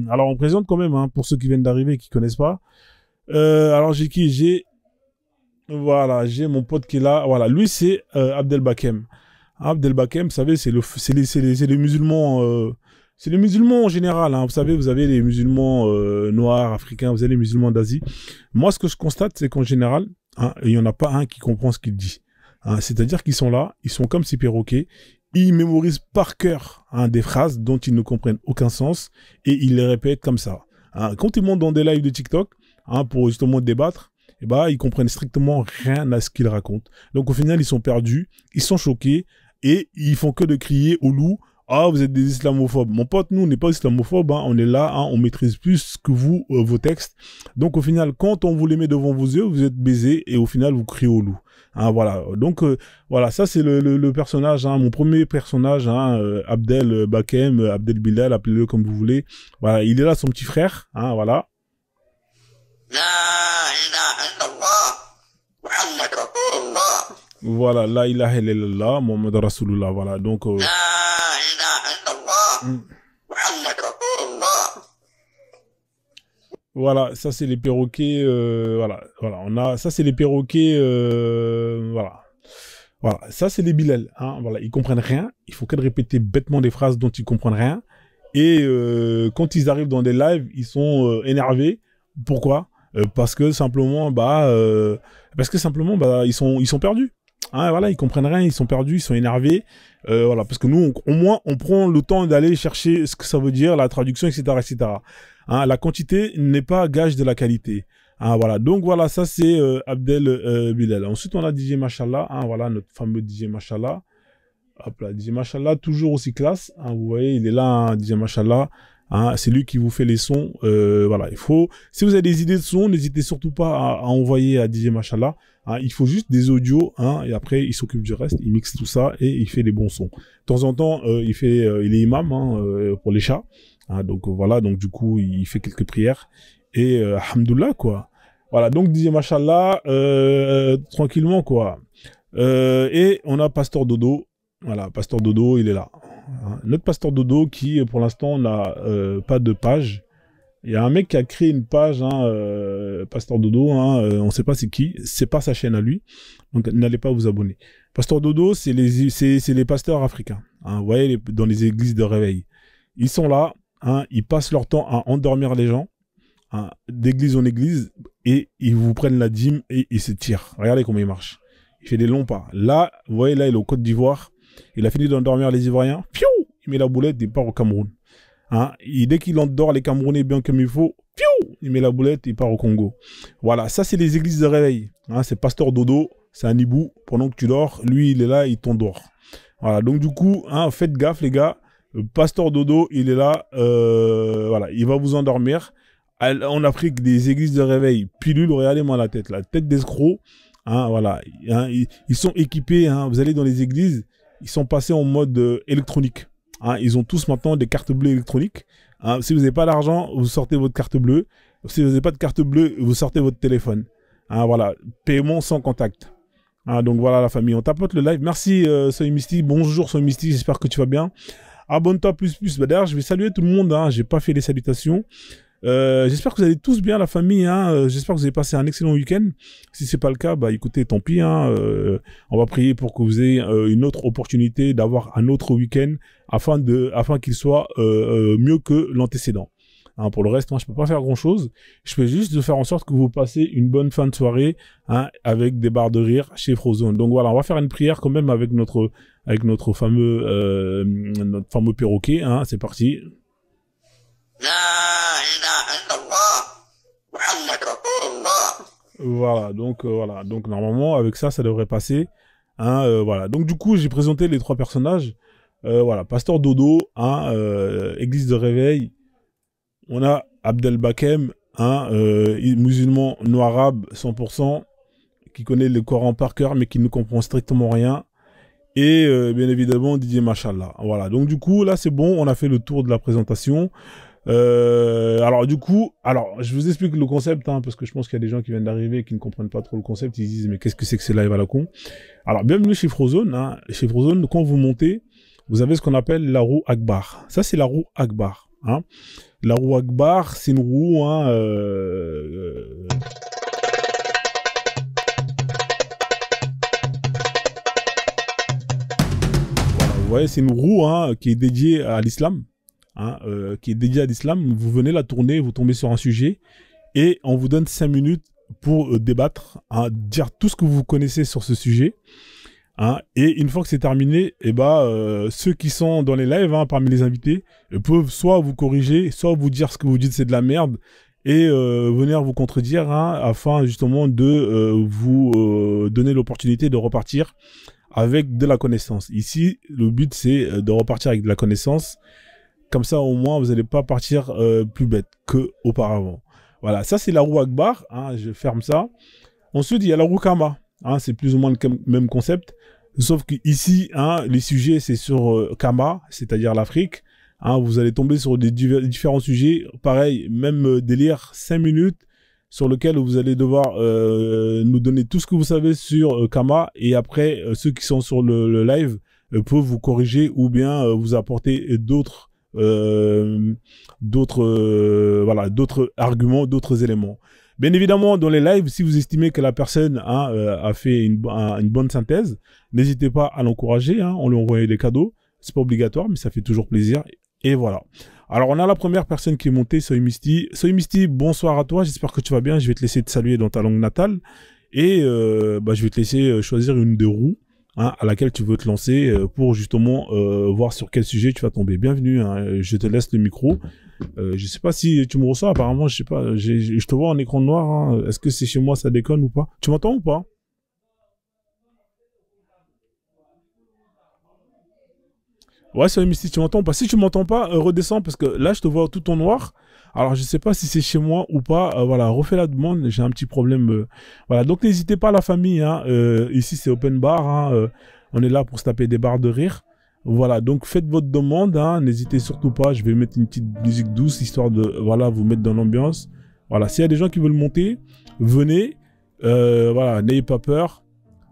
Alors, on présente quand même, hein, pour ceux qui viennent d'arriver et qui connaissent pas. Alors, j'ai qui? Voilà, j'ai mon pote qui est là. Voilà, lui, c'est Abdelbakem. Abdelbakem, vous savez, c'est les musulmans... c'est les musulmans en général, hein. Vous savez, vous avez les musulmans noirs, africains, vous avez les musulmans d'Asie. Moi, ce que je constate, c'est qu'en général, hein, il n'y en a pas un qui comprend ce qu'il dit. Hein, c'est-à-dire qu'ils sont là, ils sont comme ces perroquets, ils mémorisent par cœur, hein, des phrases dont ils ne comprennent aucun sens et ils les répètent comme ça. Hein, quand ils montent dans des lives de TikTok, hein, pour justement débattre, eh ben, ils comprennent strictement rien à ce qu'ils racontent. Donc au final, ils sont perdus, ils sont choqués et ils font que de crier au loup. Ah, vous êtes des islamophobes. Mon pote, nous, on n'est pas islamophobes, hein. On est là, hein, on maîtrise plus que vous, vos textes. Donc, au final, quand on vous les met devant vos yeux, vous êtes baisés et au final, vous criez au loup. Hein, voilà. Donc, voilà, ça, c'est le personnage, hein, mon premier personnage, hein, Abdel Bakem, Abdel Bilal, appelez-le comme vous voulez. Voilà, il est là, son petit frère, hein, voilà. Voilà, la ilaha illallah, Muhammad Rasulullah, voilà. Donc, voilà, ça c'est les perroquets, ça c'est les perroquets, voilà, ça c'est les Bilal, hein, voilà, ils comprennent rien, il faut que de répéter bêtement des phrases dont ils comprennent rien, et quand ils arrivent dans des lives, ils sont énervés, pourquoi? Parce que simplement, ils sont perdus. Hein, voilà, ils comprennent rien, ils sont perdus, ils sont énervés. Voilà, parce que nous, au moins, on prend le temps d'aller chercher ce que ça veut dire, la traduction, etc., etc. Hein, la quantité n'est pas gage de la qualité. Hein, voilà, donc voilà, ça c'est Abdel Bilal. Ensuite, on a DJ Machallah, hein, voilà, notre fameux DJ Machallah. Hop là, DJ Machallah, toujours aussi classe. Hein, vous voyez, il est là, hein, DJ Machallah. Hein, c'est lui qui vous fait les sons. Voilà, il faut. Si vous avez des idées de sons, n'hésitez surtout pas à envoyer à DJ Machallah. Hein, il faut juste des audios, hein, et après il s'occupe du reste, il mixe tout ça et il fait des bons sons. De temps en temps, il est imam, hein, pour les chats. Hein, donc voilà, donc du coup il fait quelques prières et alhamdoulilah quoi. Voilà, donc DJ Machallah, tranquillement quoi. Et on a Pasteur Dodo. Voilà, Pasteur Dodo, il est là. Notre Pasteur Dodo qui, pour l'instant, n'a pas de page. Il y a un mec qui a créé une page, hein, Pasteur Dodo, hein, on ne sait pas c'est qui, c'est pas sa chaîne à lui, donc n'allez pas vous abonner. Pasteur Dodo, c'est les pasteurs africains, hein, vous voyez, dans les églises de réveil. Ils sont là, hein, ils passent leur temps à endormir les gens, hein, d'église en église, et ils vous prennent la dîme et ils se tirent. Regardez comment il marche. Il fait des longs pas. Là, vous voyez, là, il est au Côte d'Ivoire. Il a fini d'endormir les Ivoiriens. Piou, il met la boulette et il part au Cameroun. Hein, et dès qu'il endort les Camerounais bien comme il faut, piou, il met la boulette et il part au Congo. Voilà, ça c'est les églises de réveil. Hein, c'est Pasteur Dodo, c'est un hibou. Pendant que tu dors, lui il est là, il t'endort. Voilà, donc du coup, hein, faites gaffe les gars. Pasteur Dodo, il est là, voilà, il va vous endormir. En Afrique, des églises de réveil, pilule, regardez-moi la tête d'escroc. Hein, voilà, hein, ils sont équipés. Hein, vous allez dans les églises, ils sont passés en mode électronique. Hein, ils ont tous maintenant des cartes bleues électroniques. Hein, si vous n'avez pas d'argent, vous sortez votre carte bleue. Si vous n'avez pas de carte bleue, vous sortez votre téléphone. Hein, voilà, paiement sans contact. Hein, donc voilà la famille, on tapote le live. Merci Soy Mystique, bonjour Soy Mystique, j'espère que tu vas bien. Abonne-toi plus. Bah, d'ailleurs, je vais saluer tout le monde. Hein, j'ai pas fait les salutations. J'espère que vous allez tous bien la famille, hein. J'espère que vous avez passé un excellent week-end. Si c'est pas le cas, bah écoutez, tant pis, hein. On va prier pour que vous ayez une autre opportunité d'avoir un autre week-end afin qu'il soit mieux que l'antécédent. Hein, pour le reste, moi je peux pas faire grand chose. Je peux juste faire en sorte que vous passez une bonne fin de soirée, hein, avec des barres de rire chez Frozone. Donc voilà, on va faire une prière quand même avec notre fameux perroquet, hein. C'est parti. Voilà, donc normalement avec ça devrait passer. Hein, voilà, donc du coup j'ai présenté les trois personnages. Voilà, Pasteur Dodo, hein, église de réveil. On a Abdel Bakem, hein, musulman noir-arabe 100%, qui connaît le Coran par cœur mais qui ne comprend strictement rien. Et bien évidemment DJ Machallah. Voilà, donc du coup là c'est bon, on a fait le tour de la présentation. Alors du coup, je vous explique le concept, hein, parce que je pense qu'il y a des gens qui viennent d'arriver et qui ne comprennent pas trop le concept. Ils disent mais qu'est-ce que c'est que ces lives à la con? Alors bienvenue chez Frozone, hein. Chez Frozone, quand vous montez, vous avez ce qu'on appelle la roue Akbar. Ça c'est la roue Akbar. Hein. La roue Akbar, c'est une roue, hein, voilà, vous voyez, c'est une roue, hein, qui est dédiée à l'islam, hein, qui est dédiée à l'islam. Vous venez la tourner, vous tombez sur un sujet, et on vous donne 5 minutes pour débattre, hein, dire tout ce que vous connaissez sur ce sujet. Hein, et une fois que c'est terminé, eh ben, ceux qui sont dans les lives, hein, parmi les invités, peuvent soit vous corriger, soit vous dire ce que vous dites c'est de la merde, et venir vous contredire, hein, afin justement de vous donner l'opportunité de repartir avec de la connaissance. Ici, le but c'est de repartir avec de la connaissance. Comme ça, au moins, vous n'allez pas partir plus bête qu'auparavant. Voilà, ça c'est la roue Akbar, hein, je ferme ça. Ensuite, il y a la roue Kama. Hein, c'est plus ou moins le même concept, sauf qu'ici, hein, les sujets, c'est sur Kama, c'est-à-dire l'Afrique. Hein, vous allez tomber sur des différents sujets, pareil, même délire, 5 minutes, sur lequel vous allez devoir nous donner tout ce que vous savez sur Kama, et après, ceux qui sont sur le live peuvent vous corriger ou bien vous apporter d'autres voilà, d'autres arguments, d'autres éléments. Bien évidemment, dans les lives, si vous estimez que la personne, hein, a fait une bonne synthèse, n'hésitez pas à l'encourager, hein, on lui envoie des cadeaux. C'est pas obligatoire, mais ça fait toujours plaisir. Et voilà. Alors, on a la première personne qui est montée, Soy Misty. Soy Misty, bonsoir à toi, j'espère que tu vas bien. Je vais te laisser te saluer dans ta langue natale. Et je vais te laisser choisir une des roues, hein, à laquelle tu veux te lancer pour justement voir sur quel sujet tu vas tomber. Bienvenue, hein, je te laisse le micro. Je sais pas si tu me reçois, apparemment, je sais pas, je te vois en écran noir, hein. Est-ce que c'est chez moi, ça déconne ou pas? Tu m'entends ou pas? Ouais, c'est Misty, tu m'entends ou pas? Si tu m'entends pas, redescends, parce que là, je te vois tout en noir. Alors, je sais pas si c'est chez moi ou pas. Voilà, refais la demande, j'ai un petit problème. Voilà, donc n'hésitez pas, la famille, hein. Ici, c'est open bar, hein. On est là pour se taper des barres de rire. Voilà, donc faites votre demande, hein, n'hésitez surtout pas, je vais mettre une petite musique douce, histoire de, voilà, vous mettre dans l'ambiance. Voilà, s'il y a des gens qui veulent monter, venez, voilà, n'ayez pas peur.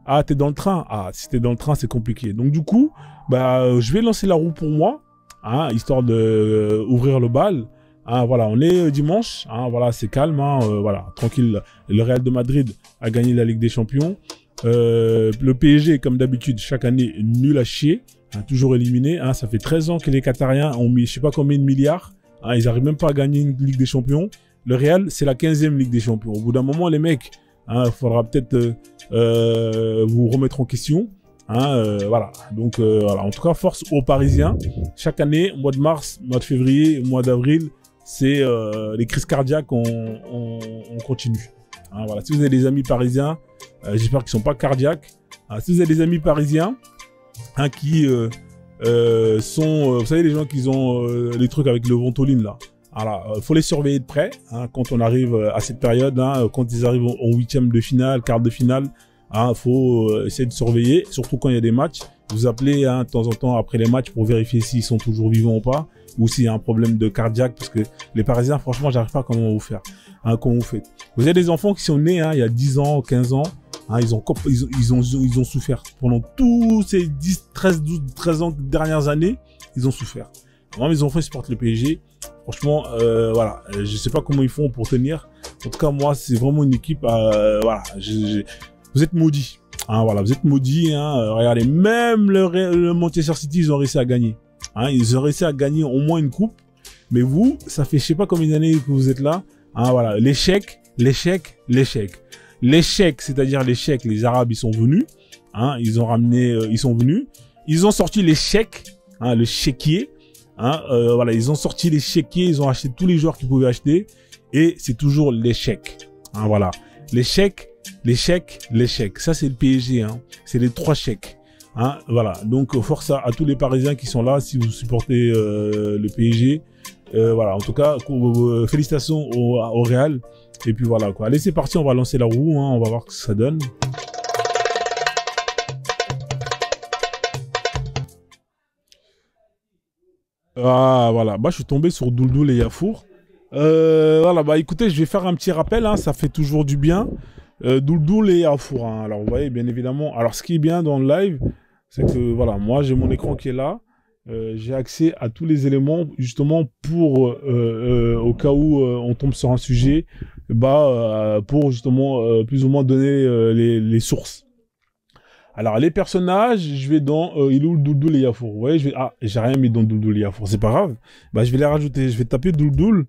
Ah, t'es dans le train? Ah, si t'es dans le train, c'est compliqué. Donc du coup, je vais lancer la roue pour moi, hein, histoire de ouvrir le bal. Hein, voilà, on est dimanche, hein, voilà, c'est calme, hein, voilà, tranquille. Le Real de Madrid a gagné la Ligue des Champions. Le PSG, comme d'habitude, chaque année, nul à chier. Hein, toujours éliminé, hein, ça fait 13 ans que les Qatariens ont mis je sais pas combien de milliards, hein, ils arrivent même pas à gagner une Ligue des Champions. Le Real, c'est la 15e Ligue des Champions. Au bout d'un moment, les mecs, hein, faudra peut-être vous remettre en question. Hein, voilà, donc voilà. En tout cas, force aux Parisiens. Chaque année, mois de mars, mois de février, mois d'avril, c'est les crises cardiaques, on continue. Hein, voilà. Si vous avez des amis parisiens, j'espère qu'ils sont pas cardiaques. Hein, si vous avez des amis parisiens, hein, qui sont, vous savez, les gens qui ont les trucs avec le ventoline là. Voilà, faut les surveiller de près, hein, quand on arrive à cette période, hein, quand ils arrivent en huitième de finale, quart de finale, hein, faut essayer de surveiller, surtout quand il y a des matchs. Vous appelez, hein, de temps en temps après les matchs pour vérifier s'ils sont toujours vivants ou pas, ou s'il y a un problème de cardiaque, parce que les Parisiens, franchement, j'arrive pas à comment vous faire, hein, comment vous faites. Vous avez des enfants qui sont nés, hein, il y a 10 ans, 15 ans. Hein, ils ont souffert. Pendant tous ces 10, 13, 12, 13 ans dernières années, ils ont souffert. Moi, mes enfants, ils supportent le PSG. Franchement, voilà, je sais pas comment ils font pour tenir. En tout cas, moi, c'est vraiment une équipe, voilà, vous êtes maudits. Hein, voilà, vous êtes maudits. Hein, regardez, même le Manchester City, ils ont réussi à gagner. Hein, ils ont réussi à gagner au moins une coupe. Mais vous, ça fait je sais pas combien d'années que vous êtes là. Hein, voilà, l'échec, l'échec, l'échec. L'échec, c'est-à-dire l'échec, les Arabes, ils sont venus, hein, ils ont ramené, ils sont venus, ils ont sorti les chèques, hein, le chéquier, hein, voilà, ils ont sorti les chéquiers, ils ont acheté tous les joueurs qu'ils pouvaient acheter, et c'est toujours l'échec, hein, voilà, l'échec, l'échec, l'échec, ça c'est le PSG, hein, c'est les 3 chèques, hein, voilà, donc force à tous les Parisiens qui sont là, si vous supportez le PSG, voilà, en tout cas, félicitations au Real. Et puis voilà quoi. Allez, c'est parti, on va lancer la roue, hein, on va voir ce que ça donne. Ah voilà, je suis tombé sur Douldoul et Yafour. Voilà, écoutez, je vais faire un petit rappel, hein, ça fait toujours du bien. Douldoul et Yafour, hein. Alors vous voyez, bien évidemment. Alors ce qui est bien dans le live, c'est que voilà, moi j'ai mon écran qui est là. j'ai accès à tous les éléments justement pour au cas où on tombe sur un sujet, pour justement plus ou moins donner les sources. Alors les personnages, je vais dans il est où le Douldoul et Yafour. Vous voyez, j'ai rien mis dans Douldoul et Yafour, c'est pas grave. Je vais les rajouter. Je vais taper Douldoul.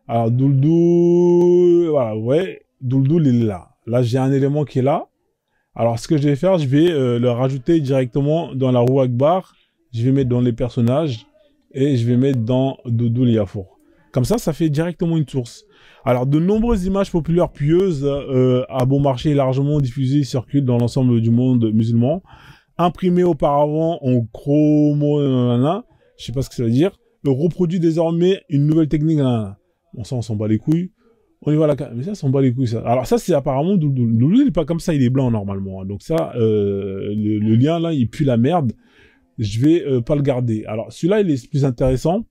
Alors Douldoul, voilà, ouais, Douldoul il est là. Là j'ai un élément qui est là. Alors ce que je vais faire, je vais le rajouter directement dans la roue Akbar. Je vais mettre dans les personnages et je vais mettre dans Douldoul et Yafour. Comme ça fait directement une source. Alors, de nombreuses images populaires pieuses à bon marché et largement diffusées circulent dans l'ensemble du monde musulman. Imprimées auparavant en chromo, je sais pas ce que ça veut dire, reproduit désormais une nouvelle technique. Bon, ça, on s'en bat les couilles. On y va mais ça, on s'en bat les couilles, ça. Alors, ça, c'est apparemment Douldoul. Douldoul, il est pas comme ça, il est blanc normalement. Donc ça, le lien là, il pue la merde. Je vais pas le garder. Alors, celui-là, il est plus intéressant.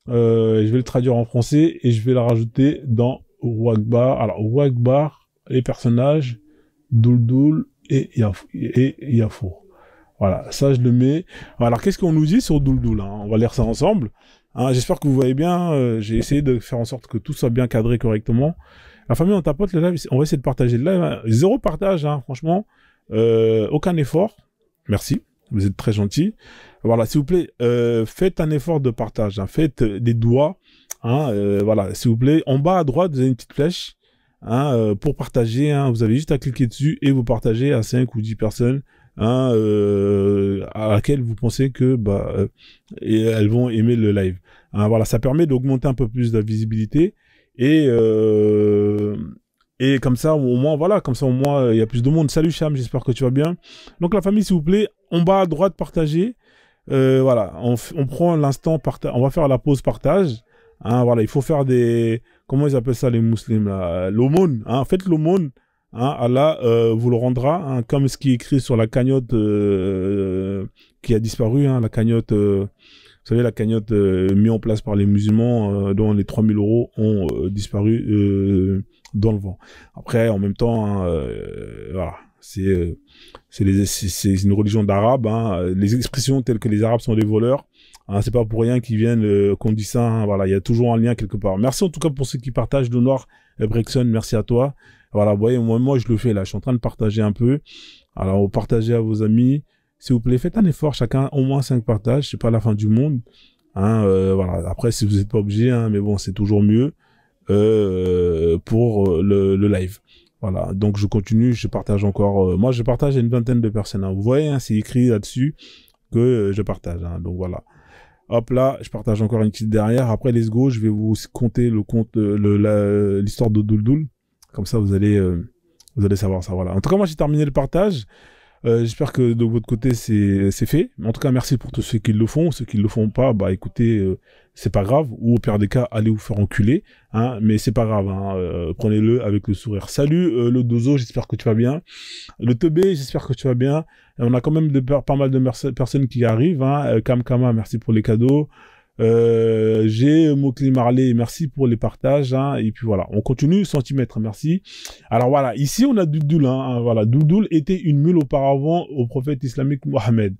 Je vais le traduire en français et je vais le rajouter dans Ouakbar. Alors, Ouakbar, les personnages, Douldoul et Yafour. Voilà, ça je le mets. Alors, qu'est-ce qu'on nous dit sur Douldoul, hein? On va lire ça ensemble. Hein, j'espère que vous voyez bien. J'ai essayé de faire en sorte que tout soit bien cadré correctement. La famille, on tapote le live. On va essayer de partager le live. Hein. Zéro partage, hein, franchement. Aucun effort. Merci. Vous êtes très gentil. Voilà, s'il vous plaît, faites un effort de partage. Hein, faites des doigts. Hein, voilà, s'il vous plaît. En bas à droite, vous avez une petite flèche hein, pour partager. Hein, vous avez juste à cliquer dessus et vous partagez à 5 ou 10 personnes hein, à laquelle vous pensez que et elles vont aimer le live. Hein, voilà, ça permet d'augmenter un peu plus la visibilité et comme ça, au moins, voilà, comme ça, au moins, il y a plus de monde. Salut Cham, j'espère que tu vas bien. Donc, la famille, s'il vous plaît, en bas à droite, partagez. Voilà, on prend l'instant partage. On va faire la pause partage. Hein, voilà, il faut faire des... Comment ils appellent ça, les musulmans là, l'aumône. Hein, faites l'aumône. Hein, Allah vous le rendra. Hein, comme ce qui est écrit sur la cagnotte qui a disparu. Hein, la cagnotte... vous savez, la cagnotte mise en place par les musulmans, dont les 3000 € ont disparu dans le vent. Après, en même temps, hein, voilà, c'est une religion d'arabe. Hein, les expressions telles que les arabes sont des voleurs, hein, c'est pas pour rien qu'ils viennent qu'on dit ça. Hein, voilà, il y a toujours un lien quelque part. Merci en tout cas pour ceux qui partagent. Le Noir Brexon, merci à toi. Voilà, vous voyez, moi je le fais là. Je suis en train de partager un peu. Alors, partagez à vos amis. S'il vous plaît, faites un effort, chacun au moins 5 partages, c'est pas la fin du monde. Hein, voilà. Après, si vous n'êtes pas obligé, hein, mais bon, c'est toujours mieux pour le live. Voilà. Donc, je continue, je partage encore. Moi, je partage à une vingtaine de personnes. Hein. Vous voyez, hein, c'est écrit là-dessus que je partage. Hein. Donc, voilà. Hop là, je partage encore une petite derrière. Après, let's go, je vais vous compter l'histoire de Douldoul. Comme ça, vous allez savoir ça. Voilà. En tout cas, moi, j'ai terminé le partage. J'espère que de votre côté c'est fait. En tout cas, merci pour tous ceux qui le font. Ceux qui le font pas, écoutez, c'est pas grave. Ou au pire des cas, allez vous faire enculer. Hein, mais c'est pas grave. Hein, prenez-le avec le sourire. Salut le Dozo, j'espère que tu vas bien. Le Teubé, j'espère que tu vas bien. Et on a quand même pas mal de personnes qui arrivent. Hein. Kamkama, merci pour les cadeaux. J'ai Mokli Marley, merci pour les partages, hein, et puis voilà, on continue, centimètre, merci. Alors voilà, ici on a Douldoul, hein, voilà, Douldoul était une mule auparavant au prophète islamique Mohammed.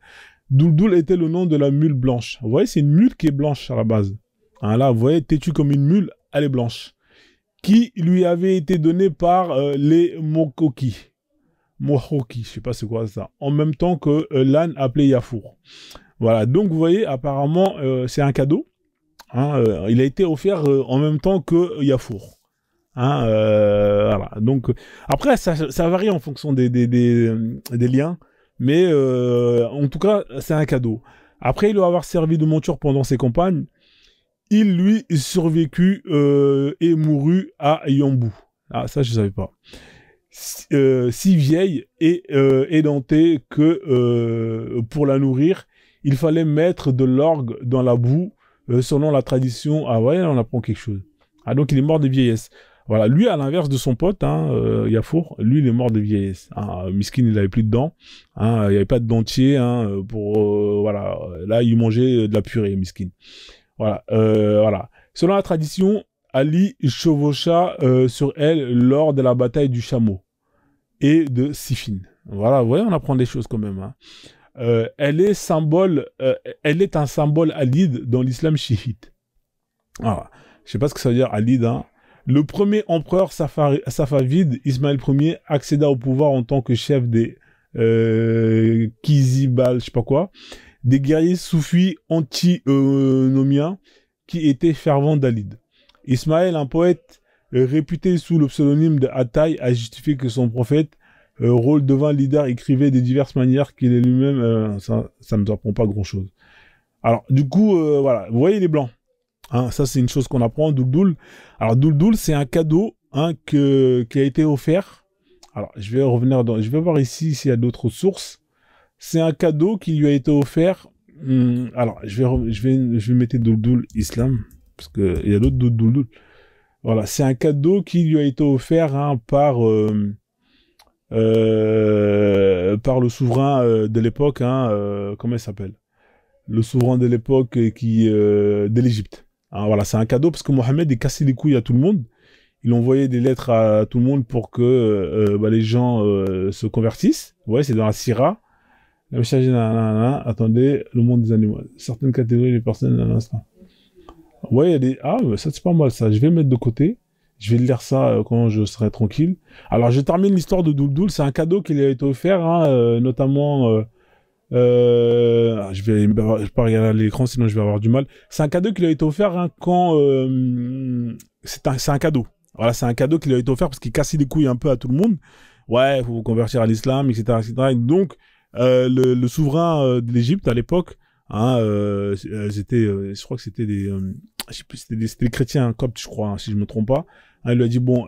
Douldoul était le nom de la mule blanche. Vous voyez, c'est une mule qui est blanche à la base. Hein, là, vous voyez, têtue comme une mule, elle est blanche. Qui lui avait été donnée par les Mokoki. Mohoki, je sais pas c'est quoi ça. En même temps que l'âne appelé Yafour. Voilà, donc vous voyez, apparemment, c'est un cadeau. Hein, il a été offert en même temps que Yafour. Hein, voilà. Donc, après, ça varie en fonction des liens. Mais en tout cas, c'est un cadeau. Après, il doit avoir servi de monture pendant ses campagnes. Il lui survécut et mourut à Yambou. Ah, ça, je savais pas. Si vieille et édentée que pour la nourrir, il fallait mettre de l'orgue dans la boue, selon la tradition. Ah ouais, on apprend quelque chose. Ah, donc il est mort de vieillesse. Voilà, lui, à l'inverse de son pote, hein, Yafour, lui, il est mort de vieillesse. Hein, Miskin, il avait plus de dents. Hein, il n'y avait pas de dentier. Hein, voilà, là, il mangeait de la purée, Miskin. Voilà, voilà. Selon la tradition, Ali chevaucha sur elle lors de la bataille du chameau et de Siffin. Voilà, vous voyez, on apprend des choses quand même. Hein. elle est symbole, elle est un symbole alide dans l'islam chiite. Alors, je sais pas ce que ça veut dire alide, hein. Le premier empereur safavide, Ismaël Ier, accéda au pouvoir en tant que chef des Kizibal, je sais pas quoi, des guerriers soufis antinomiens qui étaient fervents d'Alid. Ismaël, un poète réputé sous le pseudonyme de Ataï, a justifié que son prophète, rôle devint leader, écrivait de diverses manières qu'il est lui-même, ça ne nous apprend pas grand-chose. Alors, du coup, voilà, vous voyez les blancs. Hein, ça, c'est une chose qu'on apprend, Douldoul. Alors, Douldoul, c'est un cadeau hein, qui a été offert. Alors, je vais revenir je vais voir ici s'il y a d'autres sources. C'est un cadeau qui lui a été offert. Alors, je vais mettre Douldoul Islam, parce qu'il y a d'autres Douldoul. Voilà, c'est un cadeau qui lui a été offert hein, par le souverain de l'époque. Hein, comment il s'appelle? Le souverain de l'époque de l'Égypte. Hein, voilà, c'est un cadeau parce que Mohamed il cassait les couilles à tout le monde. Il envoyait des lettres à tout le monde pour que les gens se convertissent. Ouais, c'est dans la Sira. Attendez, le monde des animaux. Certaines catégories de personnes à l'instant. Ouais, il y a des... Ah, ça c'est pas mal ça. Je vais mettre de côté. Je vais lire ça quand je serai tranquille. Alors, je termine l'histoire de Douldoul. C'est un cadeau qui lui a été offert, hein, notamment... je vais pas regarder l'écran sinon je vais avoir du mal. C'est un cadeau qui lui a été offert hein, quand c'est un cadeau. Voilà, c'est un cadeau qui lui a été offert parce qu'il cassait les couilles un peu à tout le monde. Ouais, faut vous convertir à l'islam, etc., etc. Et donc le souverain de l'Égypte à l'époque, hein, je crois que c'était des, je sais plus, c'était des chrétiens hein, coptes, je crois, hein, si je me trompe pas. Hein, il lui a dit bon,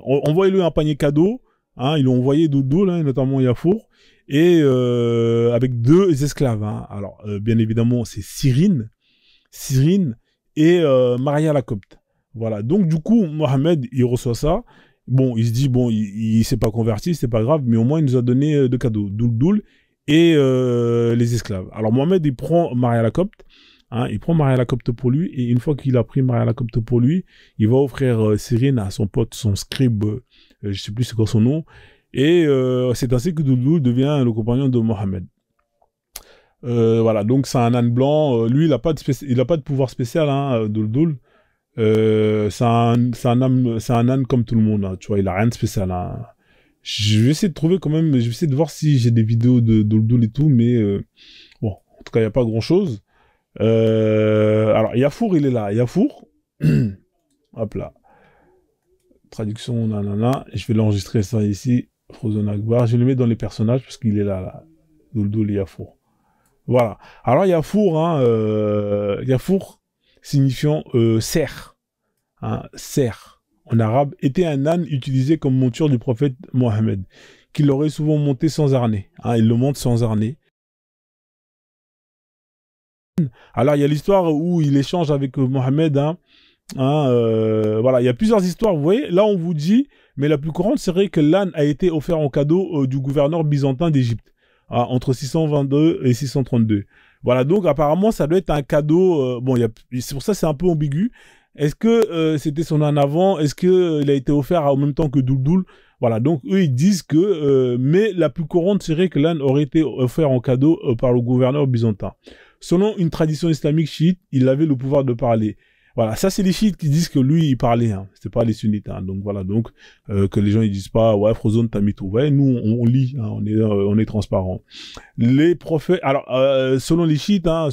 envoyez-lui un panier cadeau. Hein, ils l'ont envoyé Douldoul, hein, notamment Yafour. Et avec 2 esclaves. Hein. Alors, bien évidemment, c'est Cyrine et Maria la Copte. Voilà. Donc, du coup, Mohamed, il reçoit ça. Bon, il se dit, bon, il s'est pas converti, c'est pas grave, mais au moins, il nous a donné 2 cadeaux. Douldoul et les esclaves. Alors, Mohamed, il prend Maria la Copte. Hein, il prend Maria la Copte pour lui. Et une fois qu'il a pris Maria la Copte pour lui, il va offrir Cyrine à son pote, son scribe, je sais plus c'est quoi son nom. Et c'est ainsi que Douldoul devient le compagnon de Mohamed. Voilà, donc c'est un âne blanc. Lui, il a pas de pouvoir spécial, hein, Douldoul. C'est un âne comme tout le monde. Hein, tu vois, il a rien de spécial. Hein. Je vais essayer de trouver quand même. Je vais essayer de voir si j'ai des vidéos de Douldoul et tout, mais bon, en tout cas, il y a pas grand chose. Alors, Yafour, il est là. Yafour, hop là. Traduction, nanana. Je vais l'enregistrer ça ici. Frozen Akbar. Je vais le mettre dans les personnages parce qu'il est là. Douldoul et Yafour. Voilà. Alors Yafour, hein, Yafour signifiant cerf. Hein, cerf en arabe, était un âne utilisé comme monture du prophète Mohammed, qu'il aurait souvent monté sans harnais. Hein, il le monte sans harnais. Alors il y a l'histoire où il échange avec Mohammed. Hein, voilà, il y a plusieurs histoires, vous voyez. Là, on vous dit, mais la plus courante serait que l'âne a été offert en cadeau du gouverneur byzantin d'Égypte, entre 622 et 632. Voilà, donc apparemment, ça doit être un cadeau. Bon, c'est pour ça que c'est un peu ambigu. Est-ce que c'était son âne avant? Est-ce que il a été offert en même temps que Douldoul? Voilà, donc eux, ils disent que... mais la plus courante serait que l'âne aurait été offert en cadeau par le gouverneur byzantin. Selon une tradition islamique chiite, il avait le pouvoir de parler. Voilà, ça c'est les chiites qui disent que lui il parlait, hein. C'est pas les sunnites, hein. Donc voilà, donc que les gens ils disent pas ouais Frozen t'as mis tout, ouais nous on lit, hein. On est transparent. Les prophètes, alors selon les chiites, hein,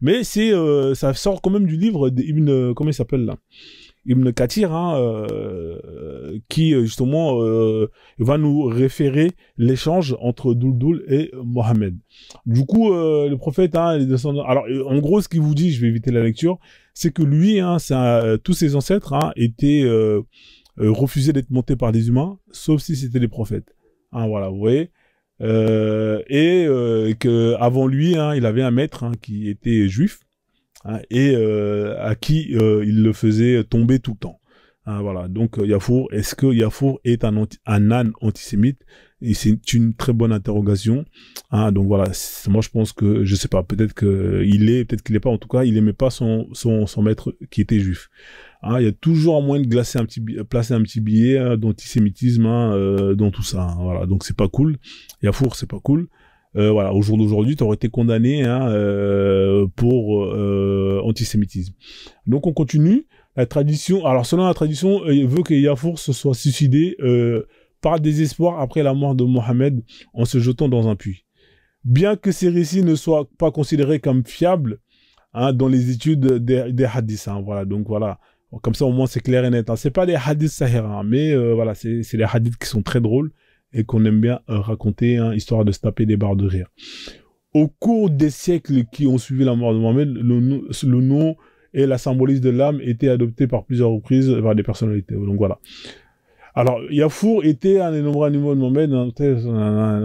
mais c'est ça sort quand même du livre d'Ibn, comment il s'appelle là, Ibn Kathir, hein, qui justement va nous référer l'échange entre Douldoul et Mohammed. Du coup, le prophète, hein, les descendants. Alors, en gros, ce qu'il vous dit, je vais éviter la lecture, c'est que lui, hein, tous ses ancêtres hein, étaient refusés d'être montés par des humains, sauf si c'était des prophètes. Hein, voilà, vous voyez. Et que avant lui, hein, il avait un maître hein, qui était juif. Hein, et à qui il le faisait tomber tout le temps. Hein, voilà. Donc Yafour, est-ce que Yafour est un âne antisémite? Et c'est une très bonne interrogation. Hein, donc voilà, moi je pense que, je sais pas, peut-être qu'il est pas, en tout cas, il aimait pas son maître qui était juif. Hein, il y a toujours un moyen de placer un petit billet d'antisémitisme hein, dans tout ça. Hein, voilà, donc c'est pas cool. Yafour, c'est pas cool. voilà, au jour d'aujourd'hui, tu aurais été condamné hein, pour antisémitisme. Donc on continue. La tradition, alors selon la tradition, il veut que Yafour se soit suicidé par désespoir après la mort de Mohammed en se jetant dans un puits. Bien que ces récits ne soient pas considérés comme fiables hein, dans les études des hadiths, hein, voilà, donc voilà, comme ça au moins c'est clair et net. Hein. C'est pas des hadiths sahira, hein, mais voilà, c'est des hadiths qui sont très drôles et qu'on aime bien raconter, hein, histoire de se taper des barres de rire. Au cours des siècles qui ont suivi la mort de Mohammed, le nom et la symbolisme de l'âme étaient adoptés par plusieurs reprises par des personnalités. Donc voilà. Alors, Yafour était un des nombreux animaux de Mohammed, hein,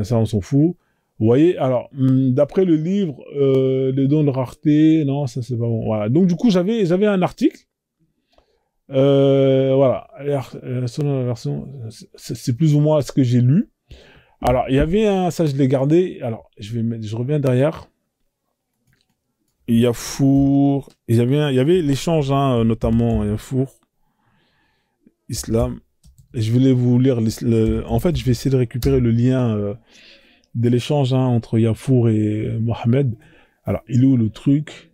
ça on s'en fout. Vous voyez, alors, d'après le livre, les dons de rareté, non, ça c'est pas bon. Voilà. Donc du coup, j'avais un article. Voilà. Selon la version, c'est plus ou moins ce que j'ai lu. Alors, il y avait un, ça je l'ai gardé. Alors, je reviens derrière. Yafour, il y avait l'échange, hein, notamment Yafour, Islam. Je voulais vous lire, en fait, je vais essayer de récupérer le lien de l'échange hein, entre Yafour et Mohamed. Alors, il est où le truc?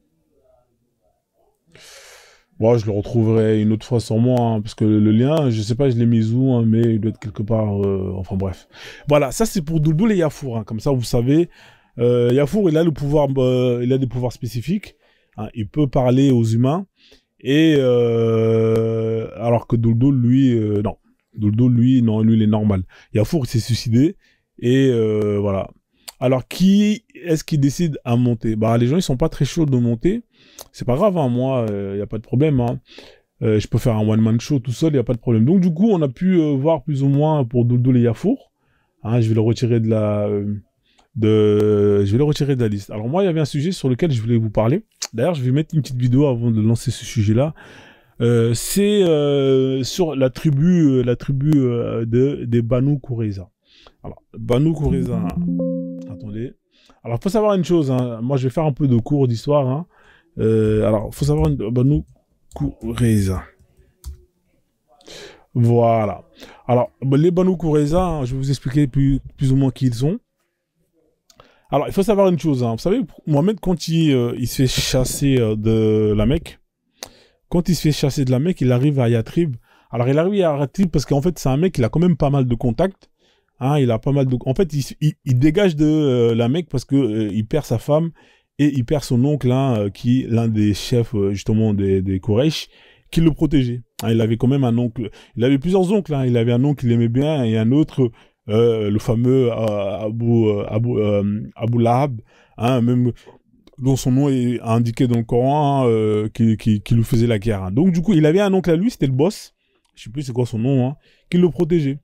Bon, je le retrouverai une autre fois sans moi, hein, parce que le lien, je sais pas, je l'ai mis où, hein, mais il doit être quelque part, enfin bref. Voilà, ça c'est pour Douldoul et Yafour, hein, comme ça vous savez. Yafour, il a le pouvoir, il a des pouvoirs spécifiques. Hein, il peut parler aux humains, et alors que Douldoul, lui, non. Douldoul, lui, non, lui, il est normal. Yafour, il s'est suicidé, et voilà. Alors, qui est-ce qui décide à monter? Bah, les gens, ils sont pas très chauds de monter. C'est pas grave, hein, moi, y a pas de problème. Hein. Je peux faire un one-man show tout seul, y a pas de problème. Donc, du coup, on a pu voir plus ou moins pour Douldoul et Yafour. Hein, je vais le retirer de la... je vais le retirer de la liste. Alors moi, il y avait un sujet sur lequel je voulais vous parler. D'ailleurs, je vais mettre une petite vidéo avant de lancer ce sujet-là. C'est sur la tribu des Banu Qurayza. Alors, Banu Qurayza. Attendez. Alors, faut savoir une chose. Hein. Moi, je vais faire un peu de cours d'histoire. Hein. Alors, faut savoir Banu Qurayza. Voilà. Alors, les Banu Qurayza, hein, je vais vous expliquer plus ou moins qui ils sont. Alors, il faut savoir une chose, hein. Vous savez, Mohamed, quand il se fait chasser de la Mecque, quand il se fait chasser de la Mecque, il arrive à Yatrib. Alors, il arrive à Yatrib parce qu'en fait, c'est un mec, il a quand même pas mal de contacts. Hein, il a pas mal de... En fait, il dégage de la Mecque parce que il perd sa femme et il perd son oncle, hein, qui est l'un des chefs, justement, des Quraysh, qui le protégeait. Hein, il avait quand même un oncle... Il avait plusieurs oncles, hein. Il avait un oncle qu'il aimait bien et un autre... le fameux Abu Lahab, hein, même dont son nom est indiqué dans le Coran, hein, qui lui faisait la guerre. Hein. Donc du coup, il avait un oncle à lui, c'était le boss, je sais plus c'est quoi son nom, hein, qui le protégeait.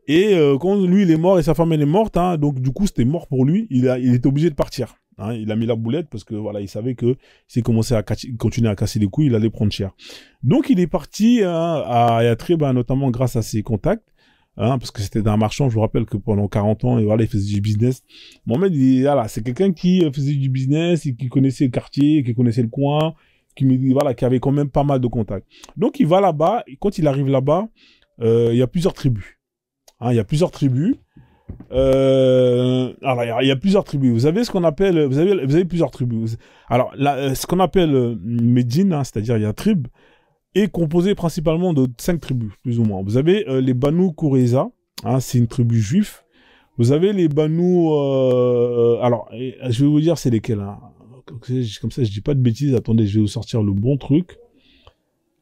Et quand lui il est mort et sa femme elle est morte, hein, donc du coup c'était mort pour lui, il était obligé de partir. Hein, il a mis la boulette parce que voilà, il savait que s'il commençait à continuer à casser les couilles, il allait prendre cher. Donc il est parti hein, à Yatrib, hein, notamment grâce à ses contacts. Hein, parce que c'était un marchand, je vous rappelle que pendant 40 ans, et voilà, il faisait du business. Mohamed, voilà, c'est quelqu'un qui faisait du business, et qui connaissait le quartier, qui connaissait le coin, voilà, qui avait quand même pas mal de contacts. Donc, il va là-bas, et quand il arrive là-bas, il y a plusieurs tribus. Hein, il y a plusieurs tribus. Alors, il y a plusieurs tribus. Vous avez ce qu'on appelle, vous avez plusieurs tribus. Alors, là, ce qu'on appelle Médine, hein, c'est-à-dire Yatrib, est composé principalement de 5 tribus, plus ou moins. Vous avez les Banu Qurayza, hein, c'est une tribu juive. Vous avez les Banu... alors, je vais vous dire c'est lesquels. Hein. Comme ça, je dis pas de bêtises. Attendez, je vais vous sortir le bon truc.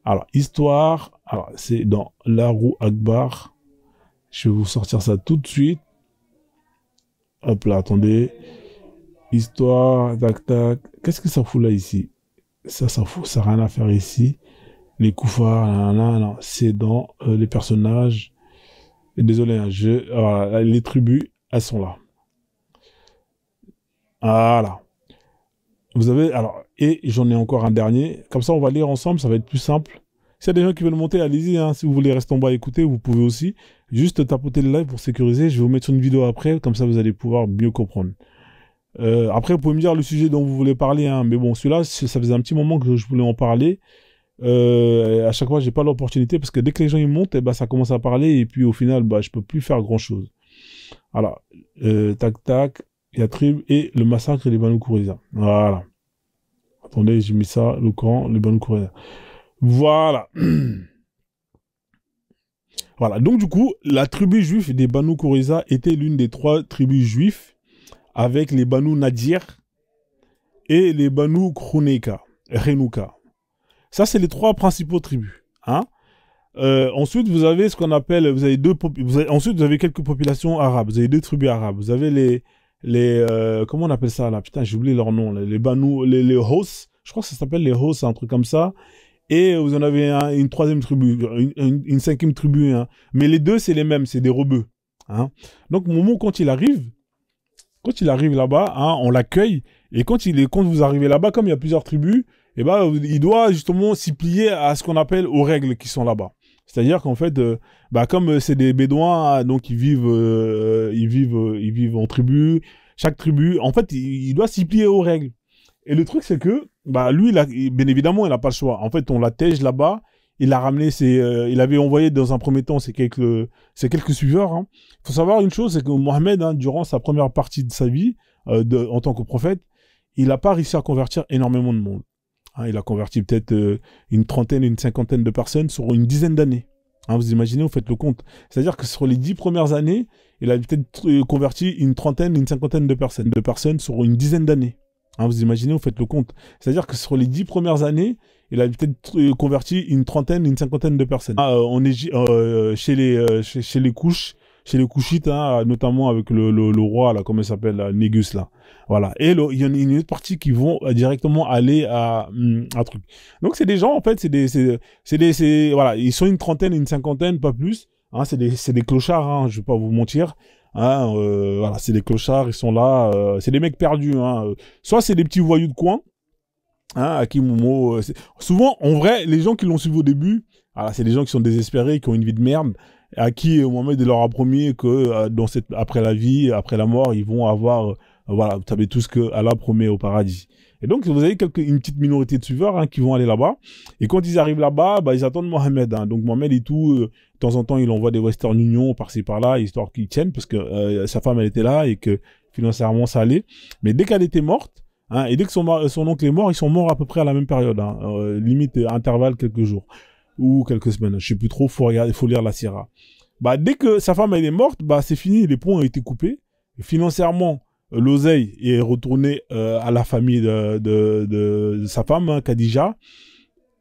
Alors, histoire... Alors, c'est dans Larou Akbar. Je vais vous sortir ça tout de suite. Hop là, attendez. Histoire, tac, tac. Qu'est-ce que ça fout là, ici? Ça fout, ça n'a rien à faire ici. Les koufars, non, c'est dans les personnages. Désolé, hein, voilà, les tribus, elles sont là. Voilà. Vous avez, alors, et j'en ai encore un dernier. Comme ça, on va lire ensemble, ça va être plus simple. S'il y a des gens qui veulent monter, allez-y, hein. Si vous voulez rester en bas et écouter, vous pouvez aussi. Juste tapoter le live pour sécuriser. Je vais vous mettre sur une vidéo après, comme ça vous allez pouvoir mieux comprendre. Après, vous pouvez me dire le sujet dont vous voulez parler, hein. Mais bon, celui-là, ça faisait un petit moment que je voulais en parler. À chaque fois j'ai pas l'opportunité parce que dès que les gens ils montent, ça commence à parler et puis au final je peux plus faire grand chose. Alors tac tac, Yatrib et le massacre des Banu Qurayza. Voilà. Attendez, j'ai mis ça, le Coran, les Banu Qurayza. Voilà. Voilà. Donc, du coup, la tribu juive des Banu Qurayza était l'une des 3 tribus juives avec les Banu Nadir et les Banu Renouka. Ça, c'est les 3 principaux tribus. Hein. Ensuite, vous avez ce qu'on appelle, ensuite, vous avez quelques populations arabes. Vous avez 2 tribus arabes. Vous avez comment on appelle ça là? Putain, j'ai oublié leur nom. Là. Les Banu, les Hos. Je crois que ça s'appelle les Hos, un truc comme ça. Et vous en avez une 3e tribu, une 5e tribu. Hein. Mais les 2, c'est les mêmes, c'est des rebeux. Hein. Donc, au moment quand il arrive là-bas, hein, on l'accueille. Et quand vous arrivez là-bas, comme il y a plusieurs tribus, eh ben, il doit justement s'y plier à ce qu'on appelle aux règles qui sont là-bas. C'est-à-dire qu'en fait, comme c'est des bédouins, donc ils vivent en tribu. Chaque tribu, en fait, il doit s'y plier aux règles. Et le truc, c'est que, lui, bien évidemment, il n'a pas le choix. En fait, on l'attège là-bas. Il a ramené il avait envoyé dans un premier temps ses quelques suiveurs. Hein. Faut savoir une chose, c'est que Mohammed, hein, durant sa première partie de sa vie, en tant que prophète, il n'a pas réussi à convertir énormément de monde. Hein, il a converti peut-être une 30aine, une 50aine de personnes sur une dizaine d'années. Hein, vous imaginez, vous faites le compte. C'est-à-dire que sur les 10 premières années, il a peut-être converti une 30aine, une 50aine de personnes sur une dizaine d'années. Hein, vous imaginez, vous faites le compte. C'est-à-dire que sur les 10 premières années, il a peut-être converti une 30aine, une 50aine de personnes. Chez les Couchites, hein, notamment avec le roi, là, comment il s'appelle, Négus, là. Voilà. Et il y en a une autre partie qui vont directement aller à truc. Donc, c'est des gens, en fait, voilà, ils sont une 30aine, une 50aine, pas plus. Hein, c'est des clochards, hein, je vais pas vous mentir. Hein, voilà, c'est des clochards, ils sont là, c'est des mecs perdus. Hein. Soit c'est des petits voyous de coin, hein, à qui Momo. Souvent, en vrai, les gens qui l'ont suivi au début, voilà, c'est des gens qui sont désespérés, qui ont une vie de merde, à qui Mohamed leur a promis que après la vie, après la mort, ils vont avoir, voilà, vous savez tout ce que Allah promet au paradis. Et donc, vous avez une petite minorité de suiveurs, hein, qui vont aller là-bas. Et quand ils arrivent là-bas, ils attendent Mohamed. Hein. Donc, Mohamed et tout, de temps en temps, il envoie des Western Union par-ci par-là, histoire qu'ils tiennent, parce que sa femme, elle était là et que financièrement, ça allait. Mais dès qu'elle était morte, hein, et dès que son oncle est mort, ils sont morts à peu près à la même période. Hein, limite, intervalle quelques jours ou quelques semaines. Je sais plus trop, faut lire la Sierra. Dès que sa femme, elle est morte, c'est fini, les ponts ont été coupés. Financièrement, l'oseille est retourné à la famille de sa femme, hein, Khadija,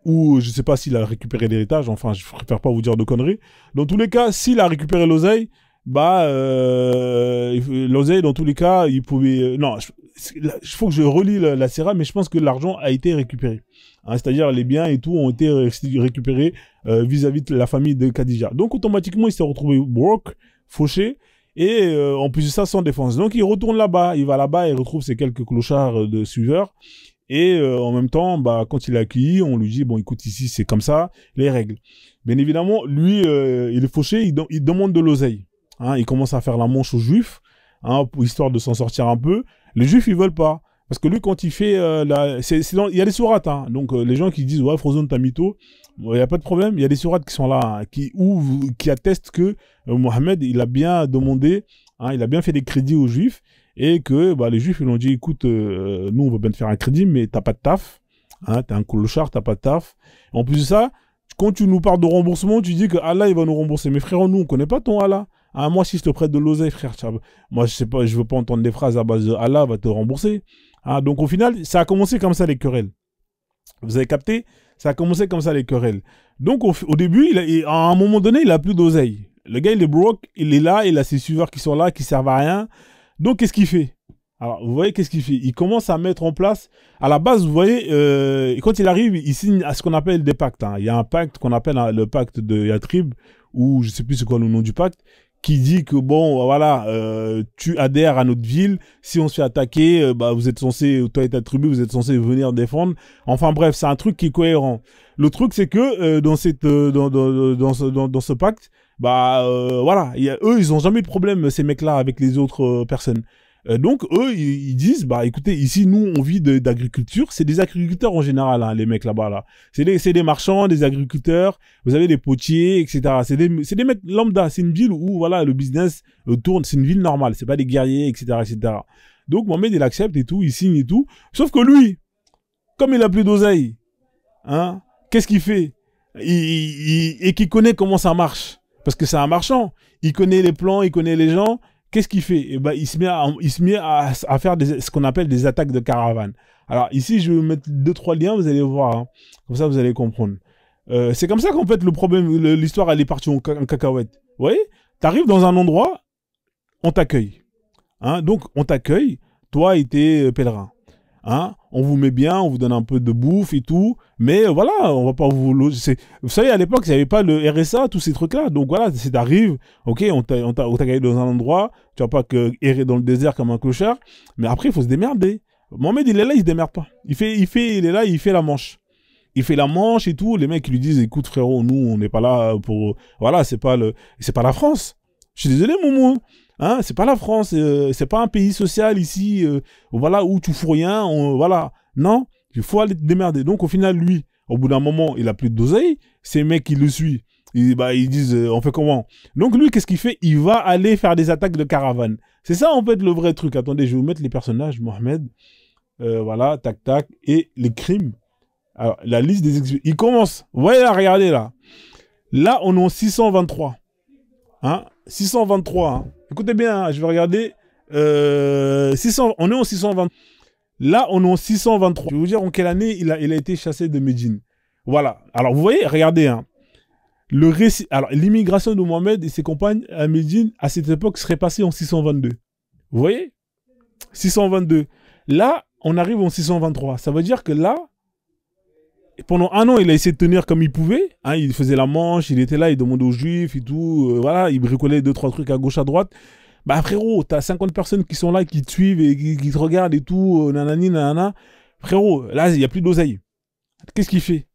ou je sais pas s'il a récupéré l'héritage, enfin je préfère pas vous dire de conneries. Dans tous les cas, s'il a récupéré l'oseille, l'oseille dans tous les cas, il pouvait... non, il faut que je relis la Sierra, mais je pense que l'argent a été récupéré. Hein, c'est-à-dire les biens et tout ont été récupérés vis-à-vis de la famille de Khadija. Donc automatiquement, il s'est retrouvé broke, fauché, et en plus de ça, sans défense. Donc il retourne là-bas, il va là-bas et retrouve ces quelques clochards de suiveurs. Et en même temps, quand il est accueilli, on lui dit, bon écoute, ici c'est comme ça, les règles. Bien évidemment, lui, il est fauché, il demande de l'oseille. Hein, il commence à faire la manche aux Juifs, hein, histoire de s'en sortir un peu. Les Juifs, ils veulent pas. Parce que lui, quand il fait... il y a des sourates. Hein, donc les gens qui disent, ouais, Frozone, t'as mytho, il n'y a pas de problème. Il y a des sourates qui sont là, hein, qui attestent que Mohamed, il a bien demandé, hein, il a bien fait des crédits aux Juifs, et que les Juifs, ils ont dit, écoute, nous, on va bien te faire un crédit, mais t'as pas de taf. Hein, t'es un clochard, t'as pas de taf. En plus de ça, quand tu nous parles de remboursement, tu dis que Allah, il va nous rembourser. Mais frère, nous, on connaît pas ton Allah. Ah, moi, si je te prête de l'oseille, frère, moi, je sais pas, je veux pas entendre des phrases à base de Allah va te rembourser. Ah, donc, au final, ça a commencé comme ça, les querelles. Vous avez capté? Ça a commencé comme ça, les querelles. Donc, au début, à un moment donné, il a plus d'oseille. Le gars, il est broke, il est là, il a ses suiveurs qui sont là, qui servent à rien. Donc, qu'est-ce qu'il fait? Alors, vous voyez, qu'est-ce qu'il fait? Il commence à mettre en place, à la base, vous voyez, quand il arrive, il signe à ce qu'on appelle des pactes. Hein. Il y a un pacte qu'on appelle le pacte de Yatrib, ou je sais plus c'est quoi le nom du pacte, qui dit que bon, voilà, tu adhères à notre ville, si on se fait attaquer, vous êtes censé, toi et ta tribu, vous êtes censé venir défendre. Enfin bref, c'est un truc qui est cohérent. Le truc, c'est que dans ce pacte, voilà, eux, ils ont jamais eu de problème, ces mecs-là, avec les autres personnes. Donc eux, ils disent, écoutez, ici nous on vit d'agriculture, c'est des agriculteurs en général, hein, les mecs là-bas là. C'est des marchands, des agriculteurs. Vous avez des potiers, etc. C'est des mecs lambda. C'est une ville où voilà le business tourne. C'est une ville normale. C'est pas des guerriers, etc., etc. Donc Mohamed, il accepte et tout, il signe et tout. Sauf que lui, comme il a plus d'oseille, hein, qu'est-ce qu'il fait? Et qu'il connaît comment ça marche. Parce que c'est un marchand. Il connaît les plans, il connaît les gens. Qu'est-ce qu'il fait? Eh ben, il se met à faire ce qu'on appelle des attaques de caravane. Alors ici, je vais mettre 2-3 liens, vous allez voir. Hein. Comme ça, vous allez comprendre. C'est comme ça qu'en fait, le problème, l'histoire, elle est partie en cacahuète. Vous voyez? T'arrives dans un endroit, on t'accueille. Hein? Donc, on t'accueille, toi et tes pèlerins. Hein, on vous met bien, on vous donne un peu de bouffe et tout, mais voilà, on va pas vous loger. Vous savez, à l'époque, il n'y avait pas le RSA, tous ces trucs-là. Donc voilà, si t'arrives, ok, on t'a dans un endroit, tu vas pas que errer dans le désert comme un clochard, mais après, il faut se démerder. Mohamed, il est là, il se démerde pas. Il est là, il fait la manche. Il fait la manche et tout. Les mecs, ils lui disent, écoute, frérot, nous, on n'est pas là pour, voilà, c'est pas la France. Je suis désolé, Moumou. Hein, c'est pas la France, c'est pas un pays social ici, voilà, où tu fous rien, voilà. Non, il faut aller te démerder. Donc au final, lui, au bout d'un moment, il a plus d'oseille. Ces mecs qui le suivent, ils disent, on fait comment? Donc lui, qu'est-ce qu'il fait? Il va aller faire des attaques de caravane. C'est ça en fait le vrai truc. Attendez, je vais vous mettre les personnages, Mohamed, voilà, tac tac, et les crimes. Alors la liste des exécutions. Il commence. Vous voyez là, regardez là. Là, on est en 623. Hein, 623. Hein. Écoutez bien, hein, je vais regarder. On est en 620. Là, on est en 623. Je vais vous dire en quelle année il a été chassé de Médine. Voilà. Alors, vous voyez, regardez. Hein, le récit. Alors, l'immigration de Mohamed et ses compagnes à Médine, à cette époque, serait passée en 622. Vous voyez? 622. Là, on arrive en 623. Ça veut dire que là, pendant un an, il a essayé de tenir comme il pouvait. Hein, il faisait la manche, il était là, il demandait aux juifs et tout. Voilà, il bricolait 2-3 trucs à gauche, à droite. Bah frérot, t'as 50 personnes qui sont là, qui te suivent et qui te regardent et tout. Nanani, nanana. Frérot, là, il n'y a plus d'oseille. Qu'est-ce qu'il fait?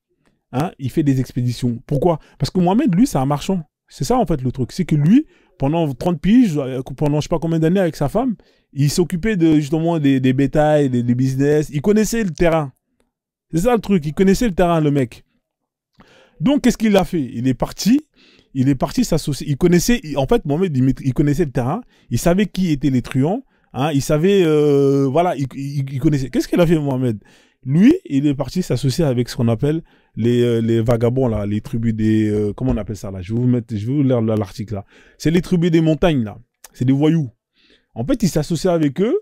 Hein, il fait des expéditions. Pourquoi? Parce que Mohamed, lui, c'est un marchand. C'est ça, en fait, le truc. C'est que lui, pendant 30 piges, pendant je sais pas combien d'années avec sa femme, il s'occupait justement des bétails, des business. Il connaissait le terrain. C'est ça le truc, il connaissait le terrain, le mec. Donc, qu'est-ce qu'il a fait? Il est parti s'associer. Il connaissait, en fait, Mohamed, il connaissait le terrain, il savait qui étaient les truands, hein, il savait, voilà, il connaissait. Qu'est-ce qu'il a fait, Mohamed? Lui, il est parti s'associer avec ce qu'on appelle les vagabonds, là, les tribus des, comment on appelle ça, là? Je vais vous lire l'article, là. C'est les tribus des montagnes, là. C'est des voyous. En fait, il s'associe avec eux.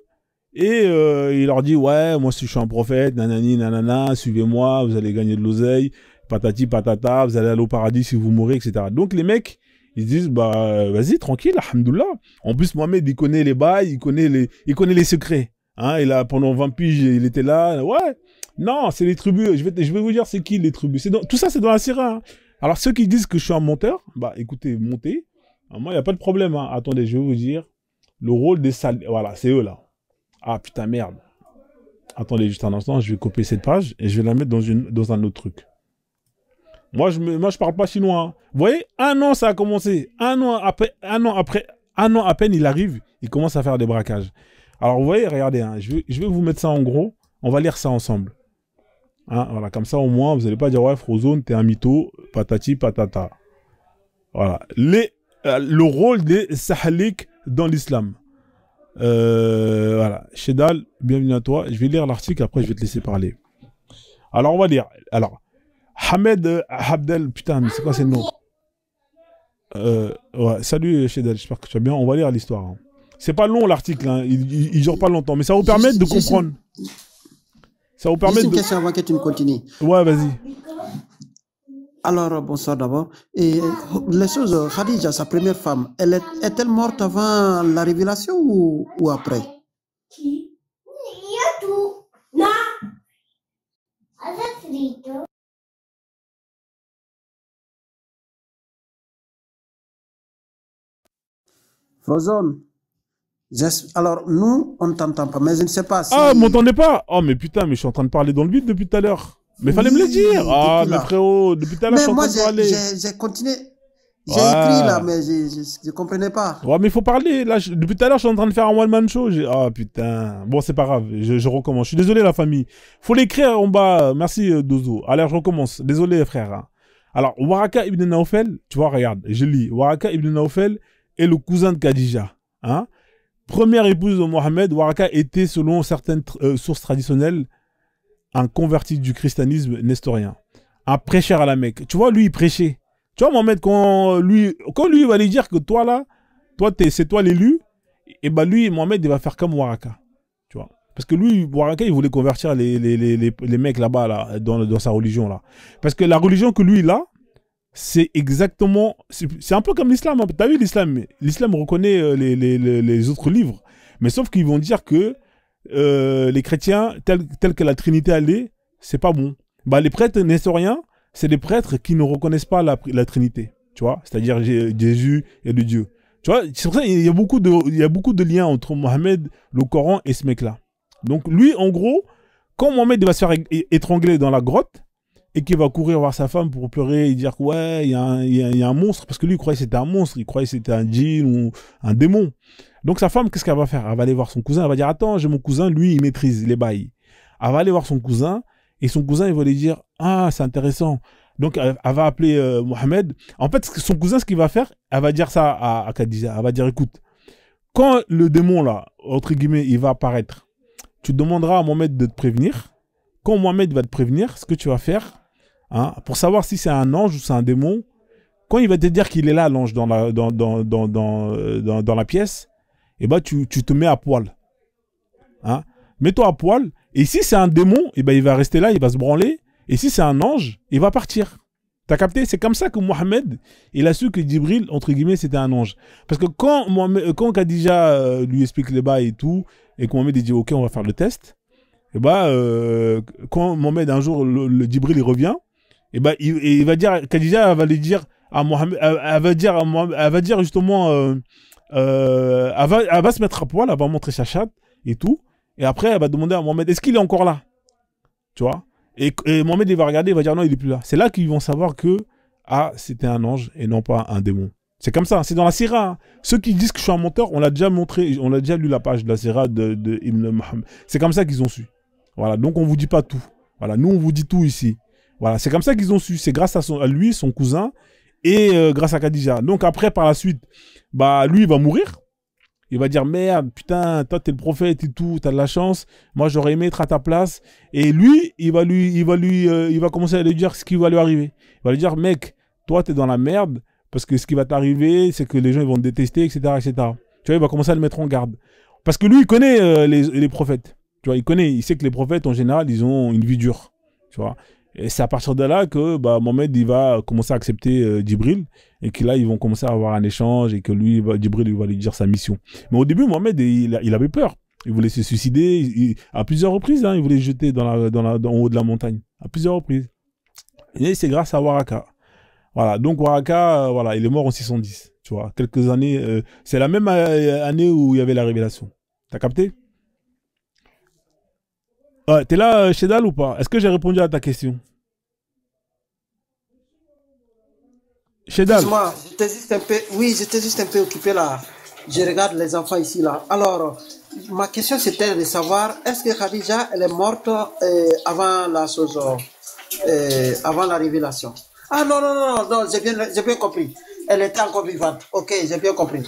Et il leur dit, ouais, moi je suis un prophète, nanani, nanana, suivez-moi, vous allez gagner de l'oseille, patati, patata, vous allez aller au paradis si vous mourrez, etc. Donc les mecs, ils disent, bah vas-y, tranquille, alhamdoulilah. En plus, Mohamed, il connaît les bails, il connaît les secrets. Hein, pendant 20 piges, il était là. Ouais, non, c'est les tribus, je vais vous dire c'est qui les tribus. Tout ça, c'est dans la Syrah. Hein. Alors ceux qui disent que je suis un menteur, bah écoutez, montez. Alors, moi, il n'y a pas de problème. Hein. Attendez, je vais vous dire, le rôle des salles, voilà, c'est eux là. Ah putain, merde. Attendez juste un instant, je vais copier cette page et je vais la mettre dans un autre truc. Moi, je parle pas chinois. Hein. Vous voyez, un an, ça a commencé. Un an à peine, il arrive, il commence à faire des braquages. Alors, vous voyez, regardez, hein, je vais vous mettre ça en gros. On va lire ça ensemble. Hein, voilà, comme ça, au moins, vous n'allez pas dire, ouais, Frozone, t'es un mytho, patati, patata. Voilà. Le rôle des Sahalik dans l'islam. Voilà. Shedal, bienvenue à toi. Je vais lire l'article, après je vais te laisser parler. Alors, on va lire. Alors, Hamed Abdel, putain, mais c'est quoi ce nom? Ouais, salut Shedal, j'espère que tu vas bien. On va lire l'histoire. Hein. C'est pas long l'article, hein. Il dure pas longtemps, mais ça va vous permettre de comprendre. Ça va vous permettre une question avant que tu ne continues. Ouais, vas-y. Alors, bonsoir d'abord. Et les choses, Khadija, sa première femme, est-elle morte avant la révélation ou après? Frozone. Alors, nous, on ne t'entend pas, mais je ne sais pas si... Ah, vous m'entendez pas? Oh, mais putain, mais je suis en train de parler dans le vide depuis tout à l'heure. Mais fallait me le dire. Ah, mais frérot, depuis tout à l'heure, je suis en train de parler. J'ai continué. J'ai écrit là, mais je ne comprenais pas. Ouais, mais il faut parler. Là, depuis tout à l'heure, je suis en train de faire un one-man show. Ah, putain. Bon, c'est pas grave. Je recommence. Je suis désolé, la famille. Faut l'écrire en bas. Merci, Dozo. Allez, je recommence. Désolé, frère. Hein. Alors, Waraka ibn Naufel, tu vois, regarde, je lis. Waraka ibn Naufel est le cousin de Khadija. Hein? première épouse de Mohammed, Waraka était, selon certaines sources traditionnelles, un converti du christianisme nestorien. Un prêcheur à la Mecque. Tu vois, lui, il prêchait. Tu vois, Mohammed, quand lui il va lui dire que toi, là, c'est toi l'élu, et ben lui, Mohammed, il va faire comme Waraka. Tu vois. Parce que lui, Waraka, il voulait convertir les mecs là-bas, là, dans sa religion, là. Parce que la religion que lui, il a, c'est exactement... C'est un peu comme l'islam. Hein. Tu as vu l'islam? L'islam reconnaît les autres livres. Mais sauf qu'ils vont dire que les chrétiens, tel que la Trinité allait, c'est pas bon. Bah, les prêtres nestoriens, c'est des prêtres qui ne reconnaissent pas la Trinité. Tu vois? C'est-à-dire Jésus et le Dieu. Tu vois? C'est pour ça qu'il y a beaucoup de liens entre Mohammed, le Coran et ce mec-là. Donc lui, en gros, quand Mohammed va se faire étrangler dans la grotte, et qu'il va courir voir sa femme pour pleurer et dire ouais, il y a un monstre, parce que lui il croyait que c'était un monstre, il croyait que c'était un djinn ou un démon. Donc sa femme, qu'est-ce qu'elle va faire? Elle va aller voir son cousin, elle va dire attends, j'ai mon cousin, lui il maîtrise les bails. Elle va aller voir son cousin, et son cousin il va lui dire ah, c'est intéressant. Donc elle va appeler Mohammed. En fait, son cousin, ce qu'il va faire, elle va dire ça à Khadija, elle va dire écoute, quand le démon là, entre guillemets, il va apparaître, tu demanderas à Mohammed de te prévenir. Quand Mohammed va te prévenir, ce que tu vas faire, hein, pour savoir si c'est un ange ou c'est un démon, quand il va te dire qu'il est là, l'ange, dans la pièce, et bah, tu te mets à poil. Hein. Mets-toi à poil, et si c'est un démon, et bah, il va rester là, il va se branler, et si c'est un ange, il va partir. T'as capté? C'est comme ça que Mohammed, il a su que Djibril, entre guillemets, c'était un ange. Parce que quand Khadija lui explique les bails et tout, et que Mohammed dit ok, on va faire le test, et bah, quand Mohammed, un jour, le Djibril, il revient, et bah, il va dire, Khadija, elle va lui dire à Mohammed, elle va dire justement, elle va se mettre à poil, elle va montrer sa chatte et tout, et après, elle va demander à Mohammed, est-ce qu'il est encore là? Tu vois? Et Mohammed, il va regarder, il va dire non, il est plus là. C'est là qu'ils vont savoir que, ah, c'était un ange et non pas un démon. C'est comme ça, c'est dans la Sira. Hein. Ceux qui disent que je suis un menteur, on l'a déjà montré, on a déjà lu la page de la Sira de Ibn Mohammed. C'est comme ça qu'ils ont su. Voilà, donc on vous dit pas tout. Voilà, nous on vous dit tout ici. Voilà, c'est comme ça qu'ils ont su. C'est grâce à lui, son cousin, et grâce à Khadija. Donc après, par la suite, bah lui, il va mourir. Il va dire merde, putain, toi t'es le prophète et tout, t'as de la chance. Moi j'aurais aimé être à ta place. Et lui, il va commencer à lui dire ce qui va lui arriver. Il va lui dire mec, toi t'es dans la merde parce que ce qui va t'arriver, c'est que les gens ils vont te détester, etc., etc. Tu vois, il va commencer à le mettre en garde. Parce que lui, il connaît les prophètes. Tu vois, il sait que les prophètes en général, ils ont une vie dure. Tu vois. Et c'est à partir de là que bah, Mohammed il va commencer à accepter Djibril et que là ils vont commencer à avoir un échange et que lui, Djibril il va lui dire sa mission. Mais au début, Mohammed il avait peur. Il voulait se suicider à plusieurs reprises. Hein, il voulait se jeter en haut de la montagne. À plusieurs reprises. Et c'est grâce à Waraka. Voilà, donc Waraka, voilà, il est mort en 610. Tu vois, quelques années. C'est la même année où il y avait la révélation. T'as capté? Ouais, t'es là, Shedal, ou pas? Est-ce que j'ai répondu à ta question? Shedal. Excuse-moi, j'étais juste un peu occupé là. Je regarde les enfants ici là. Alors, ma question c'était de savoir, est-ce que Khadija, elle est morte avant la chose, avant la révélation? Ah non, j'ai bien compris. Elle était encore vivante. Ok, j'ai bien compris.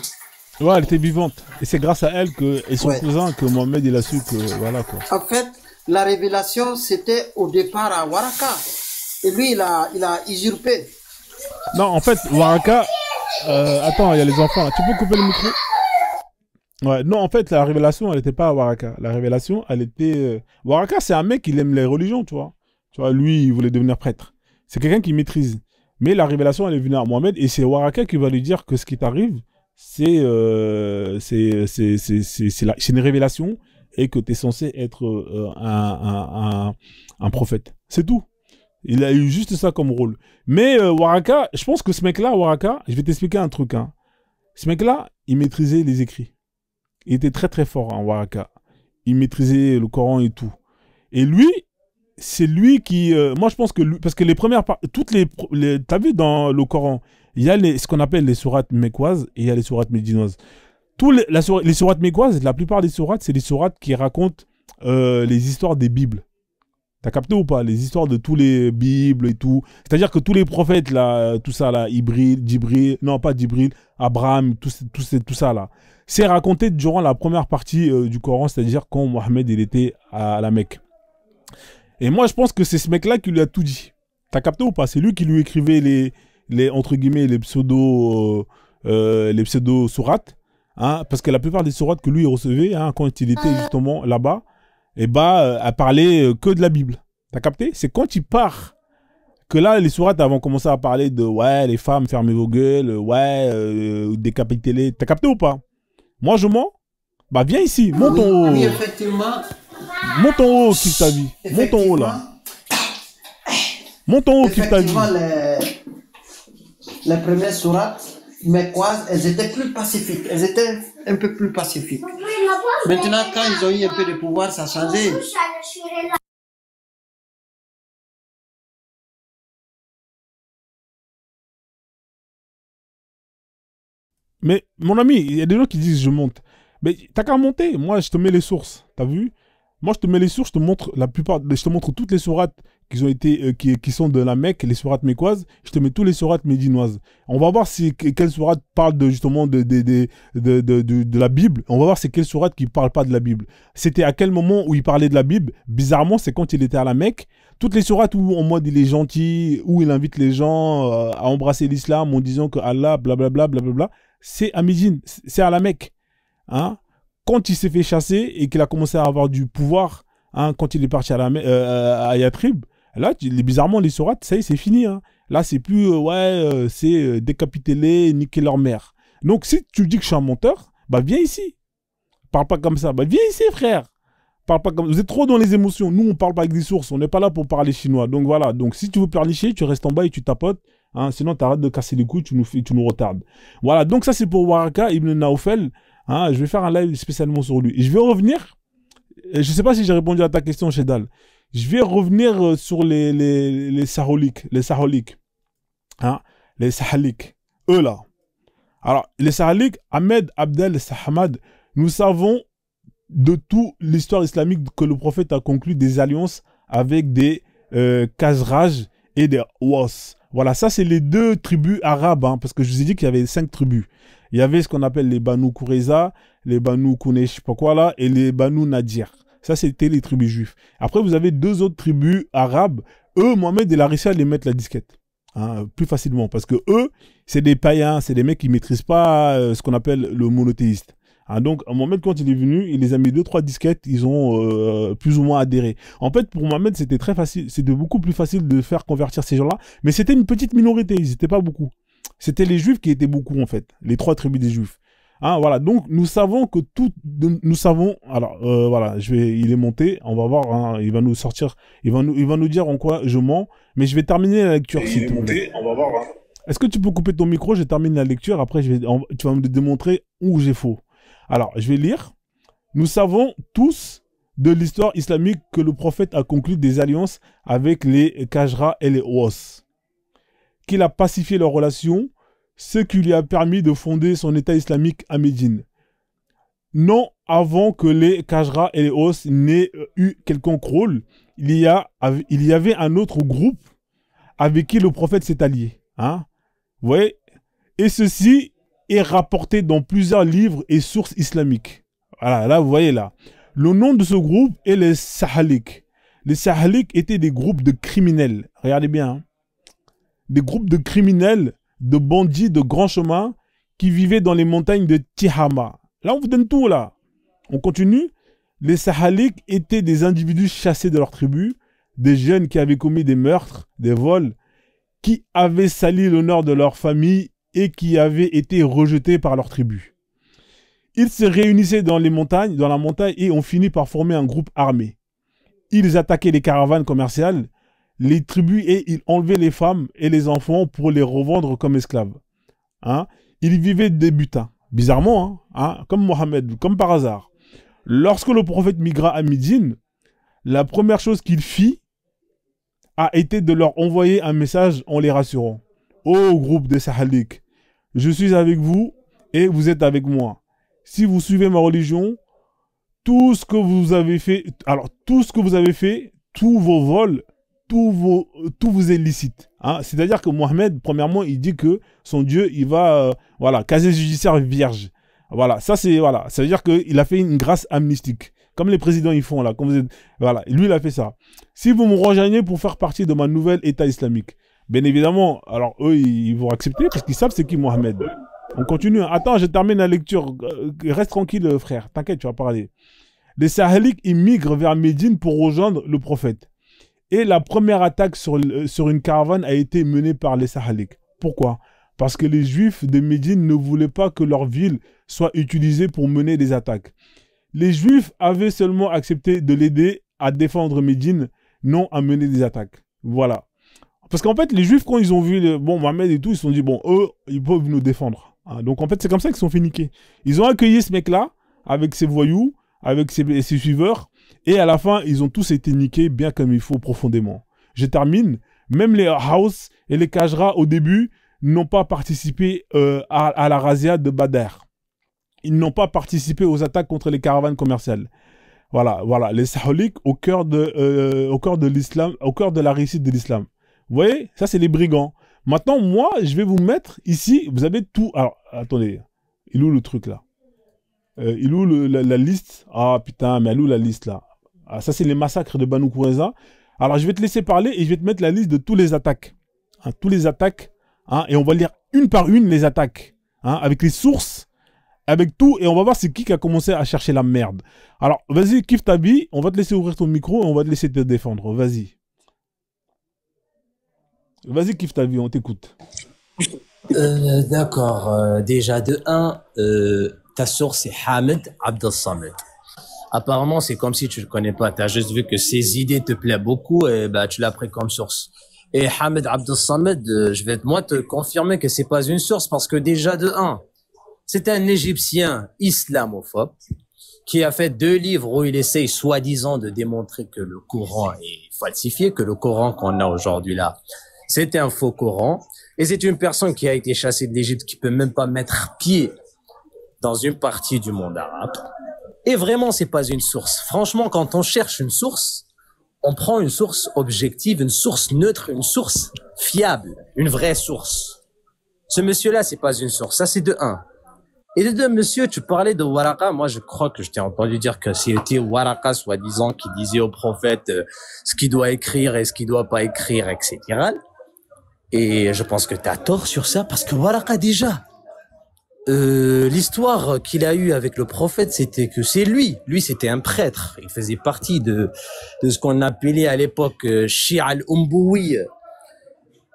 Ouais, elle était vivante. Et c'est grâce à elle et son cousin que Mohammed il a su que, voilà quoi. En fait, la révélation, c'était au départ à Waraka. Et lui, il a usurpé. Non, en fait, Waraka... attends, il y a les enfants là. Tu peux couper le micro? Ouais, non, en fait, la révélation, elle n'était pas à Waraka. La révélation, elle était... Waraka, c'est un mec qui aime les religions, tu vois. Tu vois, lui, il voulait devenir prêtre. C'est quelqu'un qui maîtrise. Mais la révélation, elle est venue à Mohammed et c'est Waraka qui va lui dire que ce qui t'arrive, c'est une révélation et que tu es censé être un prophète. C'est tout. Il a eu juste ça comme rôle. Mais Waraka, je pense que ce mec-là, Waraka, je vais t'expliquer un truc. Hein. Ce mec-là, il maîtrisait les écrits. Il était très très fort, hein, Waraka. Il maîtrisait le Coran et tout. Et lui, c'est lui qui... moi, je pense que lui... Parce que les premières... t'as vu dans le Coran, il y a ce qu'on appelle les sourates mécoises et il y a les sourates médinoises. Les sourates mécoises, la plupart des sourates, c'est des sourates qui racontent les histoires des Bibles. T'as capté ou pas? Les histoires de tous les Bibles et tout. C'est-à-dire que tous les prophètes, là, tout ça, là, Djibril, non, pas Djibril, Abraham, tout ça, là. C'est raconté durant la première partie du Coran, c'est-à-dire quand Mohammed, il était à la Mecque. Et moi, je pense que c'est ce mec-là qui lui a tout dit. T'as capté ou pas? C'est lui qui lui écrivait entre guillemets, les pseudo-sourates. Hein, parce que la plupart des sourates que lui recevait, hein, quand il était justement là-bas, et à parler que de la Bible. T'as capté? C'est quand il part que là, les sourates avant commencé à parler de ouais, les femmes, fermez vos gueules, ouais, décapitez-les. T'as capté ou pas? Moi, je mens. Bah, viens ici, monte en haut. Oui, effectivement. Monte en haut, kiffe ta vie. Monte en haut, là. Monte en haut, kiffe ta vie. Les premières sourates mécoises, elles étaient plus pacifiques. Elles étaient un peu plus pacifiques. Maintenant, quand ils ont eu un peu de pouvoir, ça a changé. Mais, mon ami, il y a des gens qui disent je monte. Mais t'as qu'à monter. Moi, je te mets les sources. T'as vu? Moi, je te mets les sources, je te montre je te montre toutes les sourates qui ont été, qui sont de la Mecque, les sourates mécoises. Je te mets tous les sourates médinoises. On va voir quelle sourate parle justement de la Bible. On va voir c'est quelle sourate qui parle pas de la Bible. C'était à quel moment où il parlait de la Bible? Bizarrement, c'est quand il était à la Mecque. Toutes les sourates où en mode il est gentil, où il invite les gens à embrasser l'islam en disant que Allah, blablabla, blablabla, c'est à Médine, c'est à la Mecque. Hein? Quand il s'est fait chasser et qu'il a commencé à avoir du pouvoir, hein, quand il est parti à Yatrib, là, bizarrement, les sourates, ça y est, c'est fini. Hein. Là, c'est plus, c'est décapiter-les, niquer leur mère. Donc, si tu dis que je suis un menteur, bah viens ici. Parle pas comme ça. Bah viens ici, frère. Parle pas comme... Vous êtes trop dans les émotions. Nous, on parle pas avec des sources. On n'est pas là pour parler chinois. Donc voilà. Donc, si tu veux parlicher, tu restes en bas et tu tapotes. Hein, sinon, tu arrêtes de casser les couilles, tu nous retardes. Voilà. Donc, ça, c'est pour Waraka ibn Naufel. Hein, je vais faire un live spécialement sur lui. Et je vais revenir. Je ne sais pas si j'ai répondu à ta question, Chedal. Je vais revenir sur les Saholiques. Les Saholiques. Hein, les Sahaliques. Eux là. Alors, les Sahaliques, Ahmed Abdel Sahamad, nous savons de toute l'histoire islamique que le prophète a conclu des alliances avec des Khazraj et des Aws. Voilà, ça c'est les deux tribus arabes, hein, parce que je vous ai dit qu'il y avait 5 tribus. Il y avait ce qu'on appelle les Banu Qurayza, les Banu Kounesh, je sais pas quoi là, et les Banu Nadir. Ça c'était les tribus juifs. Après vous avez 2 autres tribus arabes. Eux, Mohamed, il a réussi à les mettre la disquette. Hein, plus facilement, parce que eux, c'est des païens, c'est des mecs qui maîtrisent pas ce qu'on appelle le monothéiste. Hein, donc, Mohamed, quand il est venu, il les a mis 2-3 disquettes, ils ont plus ou moins adhéré. En fait, pour Mohamed, c'était très facile, c'était beaucoup plus facile de faire convertir ces gens-là, mais c'était une petite minorité, ils n'étaient pas beaucoup. C'était les juifs qui étaient beaucoup, en fait, les 3 tribus des juifs. Hein, voilà, donc nous savons que nous savons, alors voilà, il est monté, on va voir, hein, il va nous sortir, il va nous dire en quoi je mens, mais je vais terminer la lecture. Il est monté, on va voir. Hein. Est-ce que tu peux couper ton micro? Je termine la lecture, après tu vas me démontrer où j'ai faux. Alors, je vais lire. Nous savons tous de l'histoire islamique que le prophète a conclu des alliances avec les Khazraj et les Aws, qu'il a pacifié leurs relations, ce qui lui a permis de fonder son État islamique à Médine. Non avant que les Khazraj et les Aws n'aient eu quelconque rôle, il y avait un autre groupe avec qui le prophète s'est allié. Hein? Vous voyez? Et ceci est rapporté dans plusieurs livres et sources islamiques. Voilà, là, vous voyez là. Le nom de ce groupe est les Sahaliques. Les Sahaliques étaient des groupes de criminels. Regardez bien. Hein? Des groupes de criminels, de bandits de grands chemins qui vivaient dans les montagnes de Tihama. Là, on vous donne tout, là. On continue. Les Sahaliques étaient des individus chassés de leur tribu, des jeunes qui avaient commis des meurtres, des vols, qui avaient sali l'honneur de leur famille et qui avaient été rejetés par leur tribu. Ils se réunissaient dans la montagne et ont fini par former un groupe armé. Ils attaquaient les caravanes commerciales, les tribus et ils enlevaient les femmes et les enfants pour les revendre comme esclaves. Hein? Ils vivaient des butins. Bizarrement, hein? Comme Mohammed, comme par hasard. Lorsque le prophète migra à Médine, la première chose qu'il fit a été de leur envoyer un message en les rassurant. Ô groupe des Sahaliques, je suis avec vous et vous êtes avec moi. Si vous suivez ma religion, tout ce que vous avez fait, tous vos vols, tout vous est licite. Hein. C'est-à-dire que Mohamed, premièrement, il dit que son Dieu, il va, voilà, casier judiciaire vierge. Voilà, ça c'est, voilà, ça veut dire qu'il a fait une grâce amnistique. Comme les présidents ils font là, comme vous êtes, voilà, lui il a fait ça. Si vous me rejoignez pour faire partie de ma nouvelle État islamique, bien évidemment, alors eux ils vont accepter parce qu'ils savent c'est qui Mohamed. On continue. Attends, je termine la lecture. Reste tranquille frère, t'inquiète, tu vas parler. Les Saheliques immigrent vers Médine pour rejoindre le prophète. Et la première attaque sur une caravane a été menée par les Saheliques. Pourquoi? Parce que les Juifs de Médine ne voulaient pas que leur ville soit utilisée pour mener des attaques. Les Juifs avaient seulement accepté de l'aider à défendre Médine, non à mener des attaques. Voilà. Parce qu'en fait, les Juifs, quand ils ont vu Mohamed et tout, ils se sont dit, bon, eux, ils peuvent nous défendre. Hein, donc en fait, c'est comme ça qu'ils se sont fait niquer. Ils ont accueilli ce mec-là, avec ses voyous, avec ses suiveurs, et à la fin, ils ont tous été niqués bien comme il faut profondément. Je termine. Même les Haus et les Kajra, au début, n'ont pas participé à la razzia de Badr. Ils n'ont pas participé aux attaques contre les caravanes commerciales. Voilà, voilà, les Saholiques au cœur de l'islam, au cœur de la réussite de l'islam. Vous voyez, ça c'est les brigands. Maintenant, moi, je vais vous mettre ici, vous avez tout. Alors, attendez, il est où le truc là? Il est où la liste? Ah putain, mais elle est où la liste là? Ah, ça c'est les massacres de Banu Qurayza. Alors, je vais te laisser parler et je vais te mettre la liste de tous les attaques. Hein, tous les attaques, hein, et on va lire une par une les attaques, hein, avec les sources. Avec tout, et on va voir c'est qui a commencé à chercher la merde. Alors, vas-y, kiffe ta vie, on va te laisser ouvrir ton micro et on va te laisser te défendre. Vas-y. Vas-y, kiffe ta vie, on t'écoute. D'accord. Déjà, de 1, ta source, c'est Hamid Abdel Samad. Apparemment, c'est comme si tu le connais pas. Tu as juste vu que ses idées te plaisent beaucoup et bah, tu l'as pris comme source. Et Hamid Abdel Samad, je vais moi te confirmer que c'est pas une source parce que déjà, de 1, c'est un Égyptien islamophobe qui a fait 2 livres où il essaye soi-disant de démontrer que le Coran est falsifié, que le Coran qu'on a aujourd'hui là, c'est un faux Coran. Et c'est une personne qui a été chassée de l'Égypte, qui peut même pas mettre pied dans une partie du monde arabe. Et vraiment, c'est pas une source. Franchement, quand on cherche une source, on prend une source objective, une source neutre, une source fiable, une vraie source. Ce monsieur-là, c'est pas une source. Ça, c'est de 1. Et de 2, monsieur, tu parlais de Waraqa. Moi, je crois que je t'ai entendu dire que c'était Waraqa, soi-disant, qui disait au prophète ce qu'il doit écrire et ce qu'il doit pas écrire, etc. Et je pense que tu as tort sur ça, parce que Waraqa, déjà, l'histoire qu'il a eue avec le prophète, c'était que c'est lui. Lui, c'était un prêtre. Il faisait partie de ce qu'on appelait à l'époque Shia al-Umboui.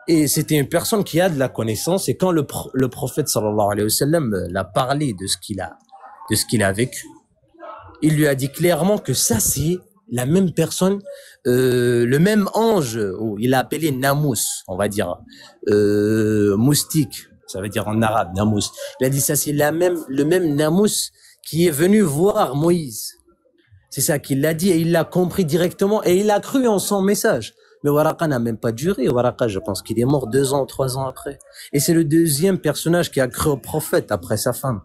Et c'était une personne qui a de la connaissance. Et quand le prophète sallallahu alayhi wa sallam l'a parlé de ce qu'il a vécu, il lui a dit clairement que ça, c'est la même personne, le même ange, il a appelé Namous, on va dire, moustique, ça veut dire en arabe, Namous. Il a dit ça, c'est le même Namous qui est venu voir Moïse. C'est ça qu'il l'a dit et il l'a compris directement et il a cru en son message. Mais Waraqa n'a même pas duré. Waraqa, je pense qu'il est mort 2 ans, 3 ans après. Et c'est le deuxième personnage qui a cru au prophète après sa femme.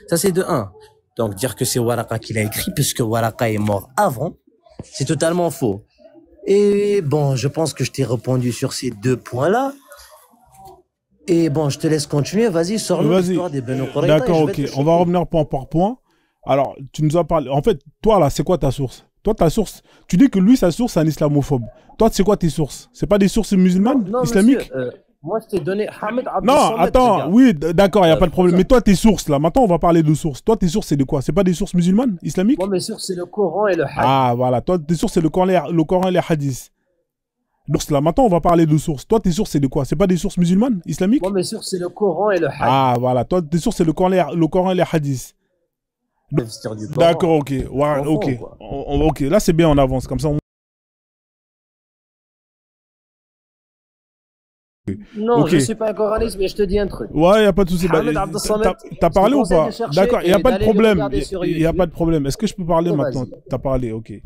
Ça, c'est de 1. Donc, dire que c'est Waraqa qui l'a écrit, puisque Waraqa est mort avant, c'est totalement faux. Et bon, je pense que je t'ai répondu sur ces 2 points-là. Et bon, je te laisse continuer. Vas-y, sors-nous l'histoire des Banu Qurayza. D'accord, ok. On va revenir point par point. Alors, tu nous as parlé... En fait, toi, là, c'est quoi ta source? Toi, ta source... Tu dis que lui, sa source, c'est un islamophobe. Toi, c'est quoi tes sources? C'est pas des sources musulmanes, non, islamiques? Monsieur, moi, je t'ai donné Hamid Abdel Non, Samad, attends, regarde. oui, d'accord, il n'y a pas de problème. Mais toi, tes sources, là, maintenant, on va parler de sources. Toi, tes sources, c'est de quoi? C'est pas des sources musulmanes, islamiques? Moi, mes sources, c'est le Coran et le Hadith. Ah, voilà. Toi, tes sources, c'est le Coran et les hadiths. Donc, là, maintenant, on va parler de sources. Toi, tes sources, c'est de quoi? C'est pas des sources musulmanes, islamiques? Moi, mes sources, c'est le Coran et le Hadith. Ah, voilà. Toi, tes sources, c'est le Coran et les hadiths. D'accord, ok. Ouais, ok. Ok, là, c'est bien, on avance. Comme ça, on... Non, Ok. je suis pas un coraniste, mais je te dis un truc. Ouais, il n'y a pas de souci. Hamid Abdel Samad, T'as parlé ou je te conseille pas? de chercher D'accord, il n'y a et pas de d'aller le problème. regarder sur Il n'y a YouTube. pas de problème. Est-ce que je peux parler Oh, maintenant? vas-y. T'as parlé, ok.